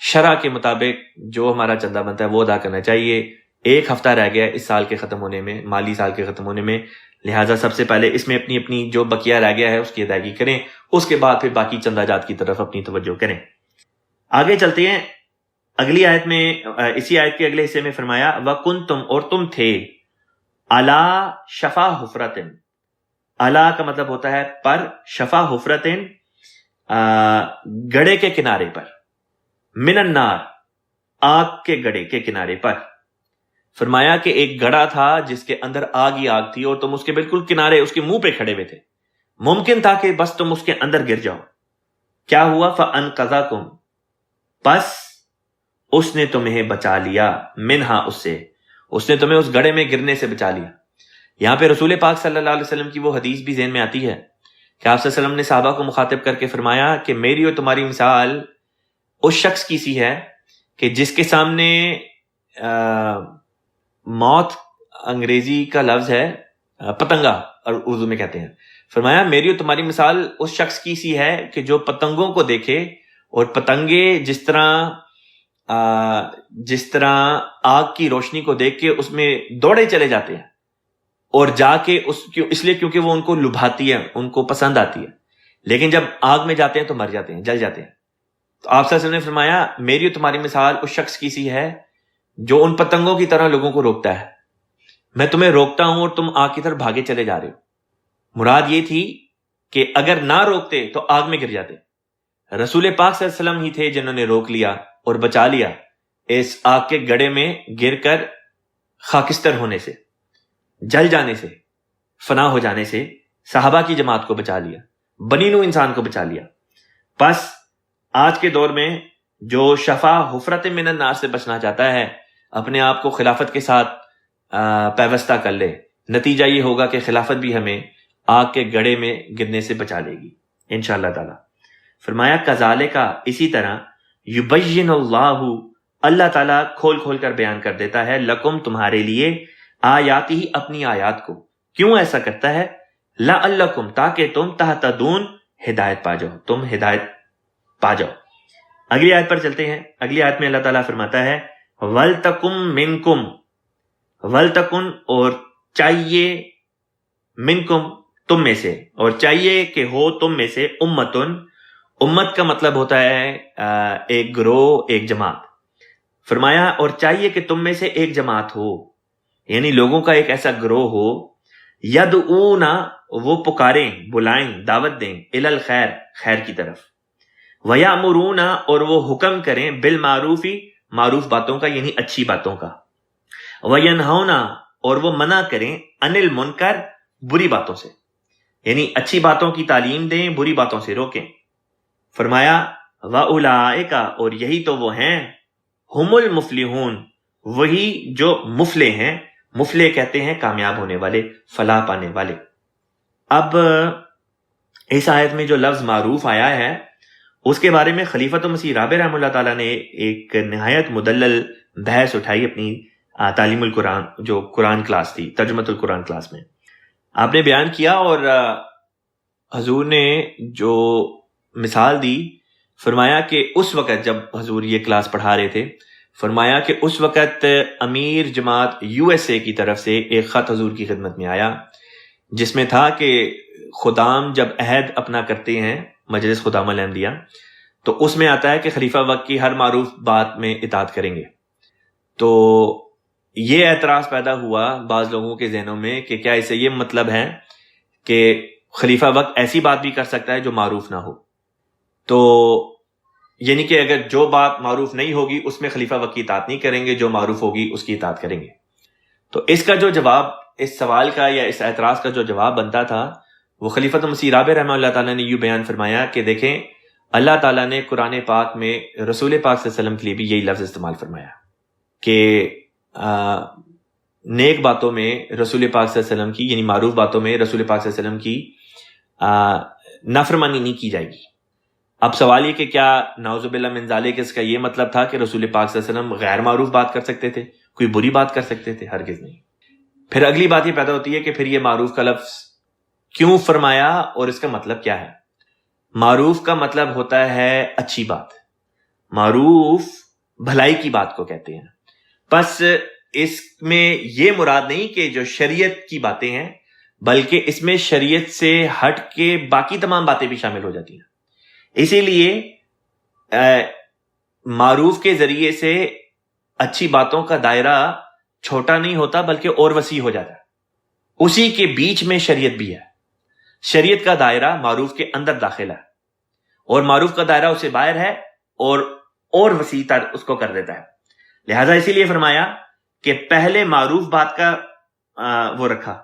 شرع کے مطابق جو ہمارا چندہ بنتا ہے وہ ادا کرنا چاہیے. ایک ہفتہ رہ گیا اس سال کے ختم ہونے میں, مالی سال کے ختم ہونے میں, لہٰذا سب سے پہلے اس میں اپنی جو بقیہ رہ گیا ہے اس کی ادائیگی کریں. اس کے بعد پھر باقی چندہ جات کی طرف اپنی توجہ کریں. آگے چلتے ہیں. اگلی آیت میں, اسی آیت کے اگلے حصے میں فرمایا وَكُنْتُمْ, اور تم تھے, عَلَىٰ شَفَا حُفْرَةٍ. عَلَىٰ کا مطلب ہوتا ہے پر, شفا حفرتن گڑے کے کنارے پر, من النار آگ کے گڑے کے کنارے پر. فرمایا کہ ایک گڑا تھا جس کے اندر آگ ہی آگ تھی اور تم اس کے بالکل کنارے, اس کے منہ پہ کھڑے ہوئے تھے. ممکن تھا کہ بس تم اس کے اندر گر جاؤ. کیا ہوا؟ فَأَنْقَذَكُمْ, بس اس نے تمہیں بچا لیا، منہا اس نے تمہیں اس گڑھے میں گرنے سے بچا لیا۔ یہاں پہ رسول پاک صلی اللہ علیہ وسلم کی وہ حدیث بھی ذہن میں آتی ہے کہ آپ صلی اللہ علیہ وسلم نے صحابہ کو مخاطب کر کے فرمایا کہ میری اور تمہاری مثال اس شخص کی سی ہے کہ جس کے سامنے موت انگریزی کا لفظ ہے پتنگا اور اردو میں کہتے ہیں، فرمایا میری اور تمہاری مثال اس شخص کی سی ہے کہ جو پتنگوں کو دیکھے اور پتنگے جس طرح آگ کی روشنی کو دیکھ کے اس میں دوڑے چلے جاتے ہیں اور جا کے اس لیے کیونکہ وہ ان کو لبھاتی ہے، ان کو پسند آتی ہے، لیکن جب آگ میں جاتے ہیں تو مر جاتے ہیں، جل جاتے ہیں۔ تو آپ صلی اللہ علیہ وسلم نے فرمایا میری اور تمہاری مثال اس شخص کی سی ہے جو ان پتنگوں کی طرح لوگوں کو روکتا ہے۔ میں تمہیں روکتا ہوں اور تم آگ کی طرف بھاگے چلے جا رہے ہو۔ مراد یہ تھی کہ اگر نہ روکتے تو آگ میں گر جاتے۔ رسول پاک صلی اللہ علیہ وسلم ہی تھے جنہوں نے روک لیا اور بچا لیا اس آگ کے گڑھے میں گر کر خاکستر ہونے سے، جل جانے سے، فنا ہو جانے سے صحابہ کی جماعت کو بچا لیا، بنی نوح انسان کو بچا لیا۔ پس آج کے دور میں جو شفا حفرت من النار سے بچنا چاہتا ہے اپنے آپ کو خلافت کے ساتھ پیوستہ کر لے، نتیجہ یہ ہوگا کہ خلافت بھی ہمیں آگ کے گڑھے میں گرنے سے بچا لے گی انشاءاللہ تعالی۔ فرمایا کذالکا اسی طرح یبین اللہ تعالیٰ کھول کھول کر بیان کر دیتا ہے لکم تمہارے لیے آیاتی ہی اپنی آیات کو۔ کیوں ایسا کرتا ہے؟ لعلکم تاکہ تم تہتدون ہدایت پا جاؤ، تم ہدایت پا جاؤ۔ اگلی آیت پر چلتے ہیں۔ اگلی آیت میں اللہ تعالیٰ فرماتا ہے ولتکم منکم، ولتکن اور چاہیے، منکم تم میں سے، اور چاہیے کہ ہو تم میں سے، امتن، امت کا مطلب ہوتا ہے ایک گروہ، ایک جماعت۔ فرمایا اور چاہیے کہ تم میں سے ایک جماعت ہو، یعنی لوگوں کا ایک ایسا گروہ ہو، یدعونا وہ پکاریں، بلائیں، دعوت دیں، الی الخیر، خیر کی طرف، ویامرون اور وہ حکم کریں، بالمعروف، معروف باتوں کا یعنی اچھی باتوں کا، وینہونا اور وہ منع کریں، عن المنکر بری باتوں سے، یعنی اچھی باتوں کی تعلیم دیں، بری باتوں سے روکیں۔ فرمایا وَأُولَئِکَ اور یہی تو وہ ہیں، ہم المفلحون وہی جو مفلح ہیں، مفلح کہتے ہیں کامیاب ہونے والے، فلاح پانے والے۔ اب اس آیت میں جو لفظ معروف آیا ہے اس کے بارے میں خلیفۃ مسیح رابع رحمہ اللہ تعالیٰ نے ایک نہایت مدلل بحث اٹھائی اپنی تعلیم القرآن جو قرآن کلاس تھی، ترجمۃ القرآن کلاس میں آپ نے بیان کیا، اور حضور نے جو مثال دی، فرمایا کہ اس وقت جب حضور یہ کلاس پڑھا رہے تھے، فرمایا کہ اس وقت امیر جماعت USA کی طرف سے ایک خط حضور کی خدمت میں آیا جس میں تھا کہ خدام جب عہد اپنا کرتے ہیں، مجلس خدام الانبیاء، تو اس میں آتا ہے کہ خلیفہ وقت کی ہر معروف بات میں اطاعت کریں گے۔ تو یہ اعتراض پیدا ہوا بعض لوگوں کے ذہنوں میں کہ کیا اسے یہ مطلب ہے کہ خلیفہ وقت ایسی بات بھی کر سکتا ہے جو معروف نہ ہو؟ تو یعنی کہ اگر جو بات معروف نہیں ہوگی اس میں خلیفہ وقت کی اطاعت نہیں کریں گے، جو معروف ہوگی اس کی اطاعت کریں گے۔ تو اس کا جو جواب، اس سوال کا یا اس اعتراض کا جو جواب بنتا تھا وہ خلیفۃ مسیح رابع رحمہ اللہ تعالیٰ نے یوں بیان فرمایا کہ دیکھیں اللہ تعالیٰ نے قرآن پاک میں رسول پاک صلی اللہ علیہ وسلم کے لیے بھی یہی لفظ استعمال فرمایا کہ نیک باتوں میں رسول پاک صلی اللہ علیہ وسلم کی، یعنی معروف باتوں میں رسول پاک صلی اللہ علیہ وسلم کی نافرمانی نہیں کی جائے گی۔ اب سوال یہ کہ کیا نعوذ باللہ من ذالک اس کا یہ مطلب تھا کہ رسول پاک صلی اللہ علیہ وسلم غیر معروف بات کر سکتے تھے، کوئی بری بات کر سکتے تھے؟ ہرگز نہیں۔ پھر اگلی بات یہ پیدا ہوتی ہے کہ پھر یہ معروف کا لفظ کیوں فرمایا اور اس کا مطلب کیا ہے؟ معروف کا مطلب ہوتا ہے اچھی بات، معروف بھلائی کی بات کو کہتے ہیں۔ پس اس میں یہ مراد نہیں کہ جو شریعت کی باتیں ہیں، بلکہ اس میں شریعت سے ہٹ کے باقی تمام باتیں بھی شامل ہو جاتی ہیں۔ اسی لیے معروف کے ذریعے سے اچھی باتوں کا دائرہ چھوٹا نہیں ہوتا بلکہ اور وسیع ہو جاتا ہے۔ اسی کے بیچ میں شریعت بھی ہے، شریعت کا دائرہ معروف کے اندر داخل ہے اور معروف کا دائرہ اسے باہر ہے اور وسیع تر اس کو کر دیتا ہے۔ لہذا اسی لیے فرمایا کہ پہلے معروف بات کا وہ رکھا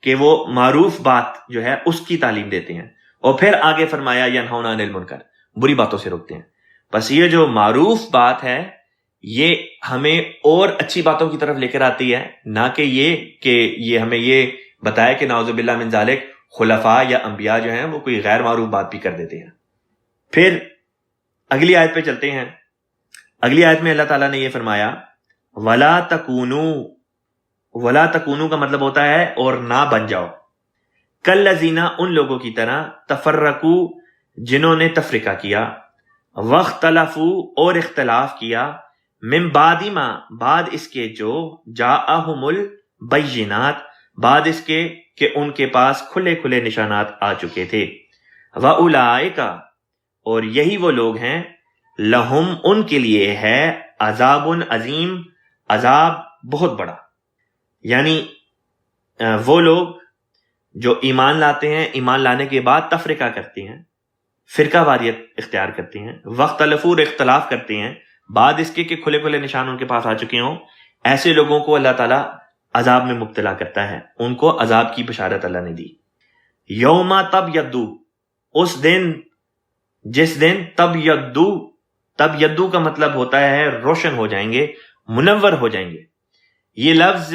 کہ وہ معروف بات جو ہے اس کی تعلیم دیتے ہیں، اور پھر آگے فرمایا ینہون عن المنکر، بری باتوں سے روکتے ہیں۔ بس یہ جو معروف بات ہے یہ ہمیں اور اچھی باتوں کی طرف لے کر آتی ہے، نہ کہ یہ ہمیں یہ بتایا کہ نعوذ باللہ من ذالک خلفاء یا انبیاء جو ہیں وہ کوئی غیر معروف بات بھی کر دیتے ہیں۔ پھر اگلی آیت پہ چلتے ہیں۔ اگلی آیت میں اللہ تعالیٰ نے یہ فرمایا وَلَا تَكُونُوا کا مطلب ہوتا ہے اور نہ بن جاؤ، کالذین ان لوگوں کی طرح تفرقوا جنہوں نے تفرقہ کیا، واختلفوا اور اختلاف کیا، من بعد ما بعد اس کے جو جاءہم البینات بعد اس کے کہ ان کے پاس کھلے کھلے نشانات آ چکے تھے، وَأُولَئِکَ اور یہی وہ لوگ ہیں، لہم ان کے لیے ہے عذاب عظیم عذاب بہت بڑا، یعنی وہ لوگ جو ایمان لاتے ہیں، ایمان لانے کے بعد تفرقہ کرتے ہیں، فرقہ واریت اختیار کرتے ہیں، واختلفوا اختلاف کرتے ہیں بعد اس کے کہ کھلے کھلے نشان ان کے پاس آ چکے ہوں، ایسے لوگوں کو اللہ تعالیٰ عذاب میں مبتلا کرتا ہے، ان کو عذاب کی بشارت اللہ نے دی۔ یوم تبیض اس دن جس دن تبیض کا مطلب ہوتا ہے روشن ہو جائیں گے، منور ہو جائیں گے۔ یہ لفظ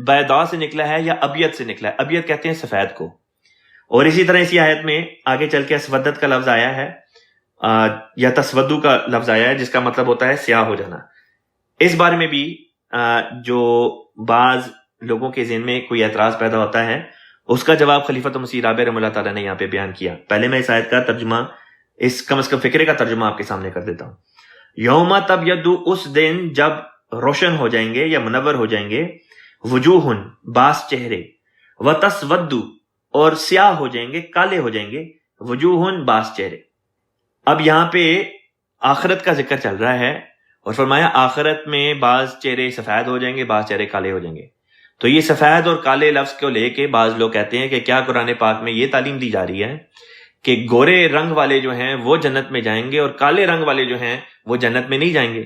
بیضاء سے نکلا ہے یا ابیض سے نکلا ہے، ابیض کہتے ہیں سفید کو، اور اسی طرح اسی آیت میں آگے چل کے اسودت کا لفظ آیا ہے یا تسودو کا لفظ آیا ہے جس کا مطلب ہوتا ہے سیاہ ہو جانا۔ اس بارے میں بھی جو بعض لوگوں کے ذہن میں کوئی اعتراض پیدا ہوتا ہے، اس کا جواب خلیفۃ مسیح رابع رحمہ اللہ تعالیٰ نے یہاں پہ بیان کیا۔ پہلے میں اس آیت کا ترجمہ، اس کم از کم فکرے کا ترجمہ آپ کے سامنے کر دیتا ہوں۔ یوم تبیض اس دن جب روشن ہو جائیں گے یا منور ہو جائیں گے، وجوہ بعض چہرے، وتسود اور سیاہ ہو جائیں گے، کالے ہو جائیں گے، وجوہ بعض چہرے۔ اب یہاں پہ آخرت کا ذکر چل رہا ہے اور فرمایا آخرت میں بعض چہرے سفید ہو جائیں گے، بعض چہرے کالے ہو جائیں گے۔ تو یہ سفید اور کالے لفظ کو لے کے بعض لوگ کہتے ہیں کہ کیا قرآن پاک میں یہ تعلیم دی جا رہی ہے کہ گورے رنگ والے جو ہیں وہ جنت میں جائیں گے اور کالے رنگ والے جو ہیں وہ جنت میں نہیں جائیں گے؟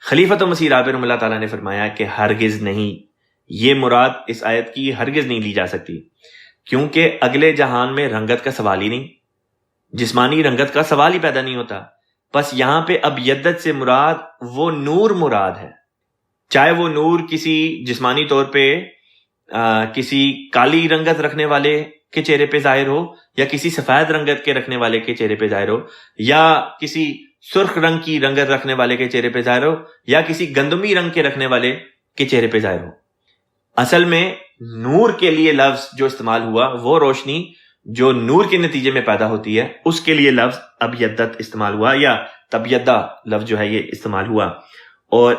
خلیفۃ مسیح رابع رحمہ اللہ تعالیٰ نے فرمایا کہ ہرگز نہیں، یہ مراد اس آیت کی ہرگز نہیں لی جا سکتی، کیونکہ اگلے جہان میں رنگت کا سوال ہی نہیں، جسمانی رنگت کا سوال ہی پیدا نہیں ہوتا۔ بس یہاں پہ ابیدت سے مراد وہ نور مراد ہے، چاہے وہ نور کسی جسمانی طور پہ کسی کالی رنگت رکھنے والے کے چہرے پہ ظاہر ہو، یا کسی سفید رنگت کے رکھنے والے کے چہرے پہ ظاہر ہو، یا کسی سرخ رنگ کی رنگت رکھنے والے کے چہرے پہ ظاہر ہو، یا کسی گندمی رنگ کے رکھنے والے کے چہرے پہ ظاہر ہو۔ اصل میں نور کے لیے لفظ جو استعمال ہوا وہ روشنی جو نور کے نتیجے میں پیدا ہوتی ہے، اس کے لیے لفظ ابیدت استعمال ہوا، یا تبیدہ لفظ جو ہے یہ استعمال ہوا۔ اور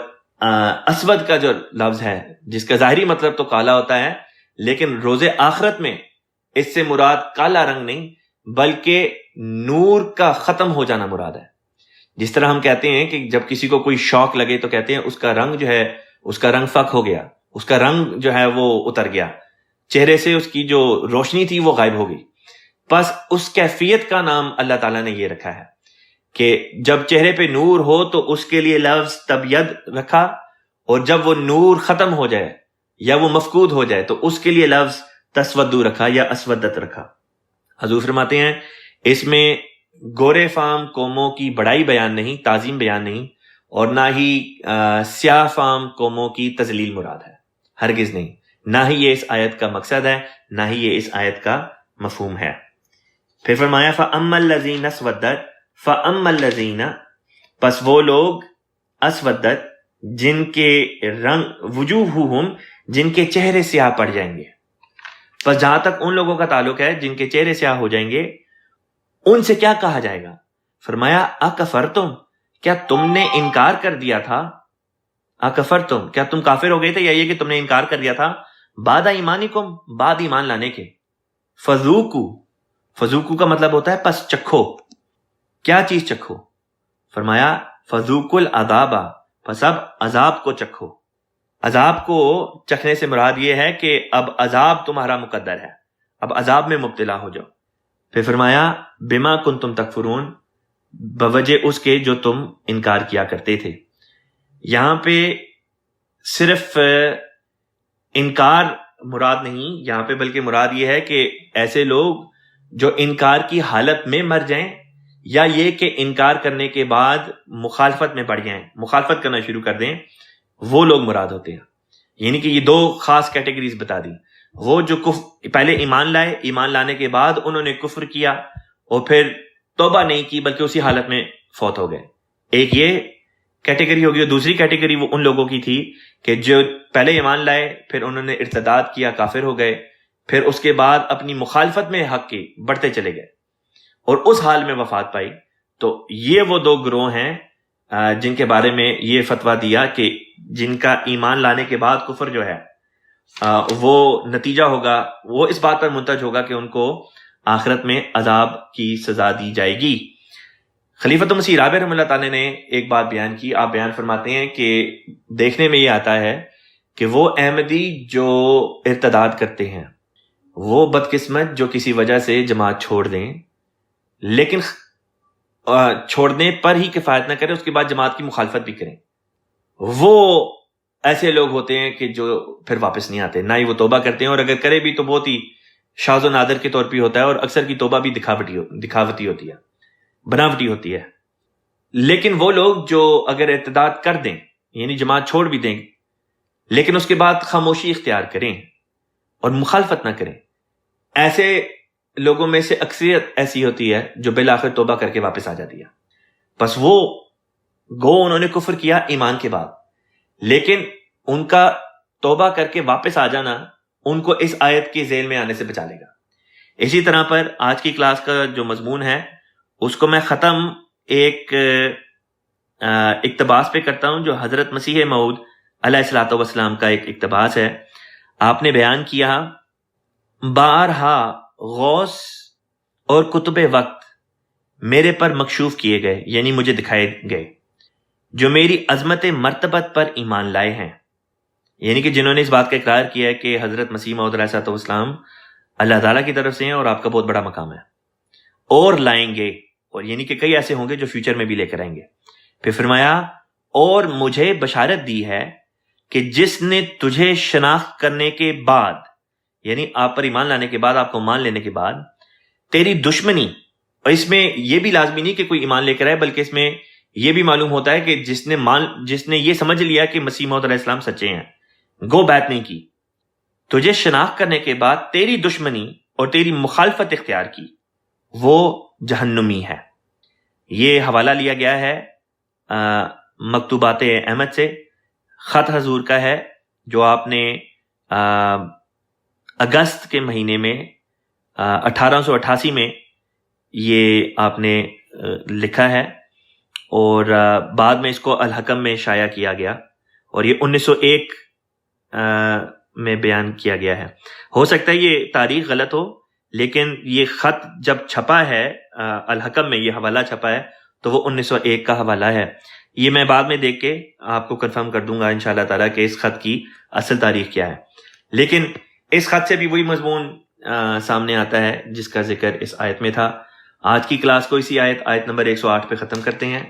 اسود کا جو لفظ ہے جس کا ظاہری مطلب تو کالا ہوتا ہے، لیکن روز آخرت میں اس سے مراد کالا رنگ نہیں بلکہ نور کا ختم ہو جانا مراد ہے۔ جس طرح ہم کہتے ہیں کہ جب کسی کو کوئی شوق لگے تو کہتے ہیں اس کا رنگ جو ہے، اس کا رنگ فک ہو گیا، اس کا رنگ جو ہے وہ اتر گیا، چہرے سے اس کی جو روشنی تھی وہ غائب ہو گئی۔ بس اس کیفیت کا نام اللہ تعالیٰ نے یہ رکھا ہے کہ جب چہرے پہ نور ہو تو اس کے لیے لفظ تبیض رکھا، اور جب وہ نور ختم ہو جائے یا وہ مفقود ہو جائے تو اس کے لیے لفظ تسودو رکھا یا اسودت رکھا۔ حضور فرماتے ہیں اس میں گورے فام قوموں کی بڑائی بیان نہیں، تعظیم بیان نہیں، اور نہ ہی سیاہ فام قوموں کی تذلیل مراد ہے، ہرگز نہیں، نہ ہی یہ اس آیت کا مقصد ہے، نہ ہی یہ اس آیت کا مفہوم ہے۔ پھر فرمایا فَأَمَّا الَّذِينَ اسْوَدَّتْ فَأَمَّا الَّذِينَ پس وہ لوگ اسودت جن کے رنگ وجوہہم جن کے چہرے سیاہ پڑ جائیں گے۔ پس جہاں تک ان لوگوں کا تعلق ہے جن کے چہرے سیاہ ہو جائیں گے، ان سے کیا کہا جائے گا؟ فرمایا اکفرتم کیا تم نے انکار کر دیا تھا؟ اکفرتم کیا تم کافر ہو گئے تھے، یا یہ کہ تم نے انکار کر دیا تھا بعد ایمانکم بعد ایمان لانے کے؟ فذوقوا کا مطلب ہوتا ہے پس چکھو۔ کیا چیز چکھو؟ فرمایا فذوقوا العذاب پس اب عذاب کو چکھو۔ عذاب کو چکھنے سے مراد یہ ہے کہ اب عذاب تمہارا مقدر ہے، اب عذاب میں مبتلا ہو جاؤ۔ پھر فرمایا بما کنتم تکفرون بوجہ اس کے جو تم انکار کیا کرتے تھے۔ یہاں پہ صرف انکار مراد نہیں یہاں پہ، بلکہ مراد یہ ہے کہ ایسے لوگ جو انکار کی حالت میں مر جائیں یا یہ کہ انکار کرنے کے بعد مخالفت میں پڑ جائیں، مخالفت کرنا شروع کر دیں، وہ لوگ مراد ہوتے ہیں. یعنی کہ یہ دو خاص کیٹیگریز بتا دی. وہ جو پہلے ایمان لائے، ایمان لانے کے بعد انہوں نے کفر کیا اور پھر توبہ نہیں کی بلکہ اسی حالت میں فوت ہو گئے. ایک یہ کیٹیگری ہوگی. اور دوسری کیٹیگری وہ ان لوگوں کی تھی کہ جو پہلے ایمان لائے، پھر انہوں نے ارتداد کیا، کافر ہو گئے، پھر اس کے بعد اپنی مخالفت میں حق کی بڑھتے چلے گئے اور اس حال میں وفات پائی. تو یہ وہ دو گروہ ہیں جن کے بارے میں یہ فتویٰ دیا کہ جن کا ایمان لانے کے بعد کفر جو ہے وہ نتیجہ ہوگا، وہ اس بات پر منتج ہوگا کہ ان کو آخرت میں عذاب کی سزا دی جائے گی. خلیفۃ مسیح رابع رحمۃ اللہ تعالی نے ایک بات بیان کی. آپ بیان فرماتے ہیں کہ دیکھنے میں یہ آتا ہے کہ وہ احمدی جو ارتداد کرتے ہیں وہ بدقسمت جو کسی وجہ سے جماعت چھوڑ دیں، لیکن چھوڑنے پر ہی کفایت نہ کریں، اس کے بعد جماعت کی مخالفت بھی کریں، وہ ایسے لوگ ہوتے ہیں کہ جو پھر واپس نہیں آتے، نہ ہی وہ توبہ کرتے ہیں، اور اگر کرے بھی تو بہت ہی شاذ و نادر کے طور پہ ہوتا ہے، اور اکثر کی توبہ بھی دکھاوٹی ہوتی ہے، بناوٹی ہوتی ہے. لیکن وہ لوگ جو اگر ارتداد کر دیں، یعنی جماعت چھوڑ بھی دیں، لیکن اس کے بعد خاموشی اختیار کریں اور مخالفت نہ کریں، ایسے لوگوں میں سے اکثریت ایسی ہوتی ہے جو بالآخر توبہ کر کے واپس آ جاتی ہے. بس وہ انہوں نے کفر کیا ایمان کے بعد، لیکن ان کا توبہ کر کے واپس آ جانا ان کو اس آیت کے ذیل میں آنے سے بچا لے گا. اسی طرح پر آج کی کلاس کا جو مضمون ہے اس کو میں ختم ایک اقتباس پہ کرتا ہوں جو حضرت مسیح موعود علیہ الصلوۃ والسلام کا ایک اقتباس ہے. آپ نے بیان کیا، بارہا غوث اور کتب وقت میرے پر مکشوف کیے گئے، یعنی مجھے دکھائے گئے، جو میری عظمت مرتبت پر ایمان لائے ہیں، یعنی کہ جنہوں نے اس بات کا اقرار کیا ہے کہ حضرت مسیح موعود علیہ الصلوۃ والسلام اللہ تعالیٰ کی طرف سے ہیں اور آپ کا بہت بڑا مقام ہے، اور لائیں گے، اور یعنی کہ کئی ایسے ہوں گے جو فیوچر میں بھی لے کر آئیں گے. پھر فرمایا، اور مجھے بشارت دی ہے کہ جس نے تجھے شناخت کرنے کے بعد، یعنی آپ پر ایمان لانے کے بعد، آپ کو مان لینے کے بعد، تیری دشمنی، اور اس میں یہ بھی لازمی نہیں کہ کوئی ایمان لے کر آئے، بلکہ اس میں یہ بھی معلوم ہوتا ہے کہ جس نے یہ سمجھ لیا کہ مسیح موعود علیہ السلام سچے ہیں، گو بیعت نہیں کی، تجھے شناخت کرنے کے بعد تیری دشمنی اور تیری مخالفت اختیار کی، وہ جہنمی ہے. یہ حوالہ لیا گیا ہے مکتوبات احمد سے، خط حضور کا ہے جو آپ نے اگست کے مہینے میں 1888 میں یہ آپ نے لکھا ہے، اور بعد میں اس کو الحکم میں شائع کیا گیا، اور یہ 1901 میں بیان کیا گیا ہے. ہو سکتا ہے یہ تاریخ غلط ہو، لیکن یہ خط جب چھپا ہے الحکم میں، یہ حوالہ چھپا ہے تو وہ 1901 کا حوالہ ہے. یہ میں بعد میں دیکھ کے آپ کو کنفرم کر دوں گا انشاءاللہ تعالیٰ کہ اس خط کی اصل تاریخ کیا ہے. لیکن اس خط سے بھی وہی مضمون سامنے آتا ہے جس کا ذکر اس آیت میں تھا. آج کی کلاس کو اسی آیت نمبر 108 پہ ختم کرتے ہیں.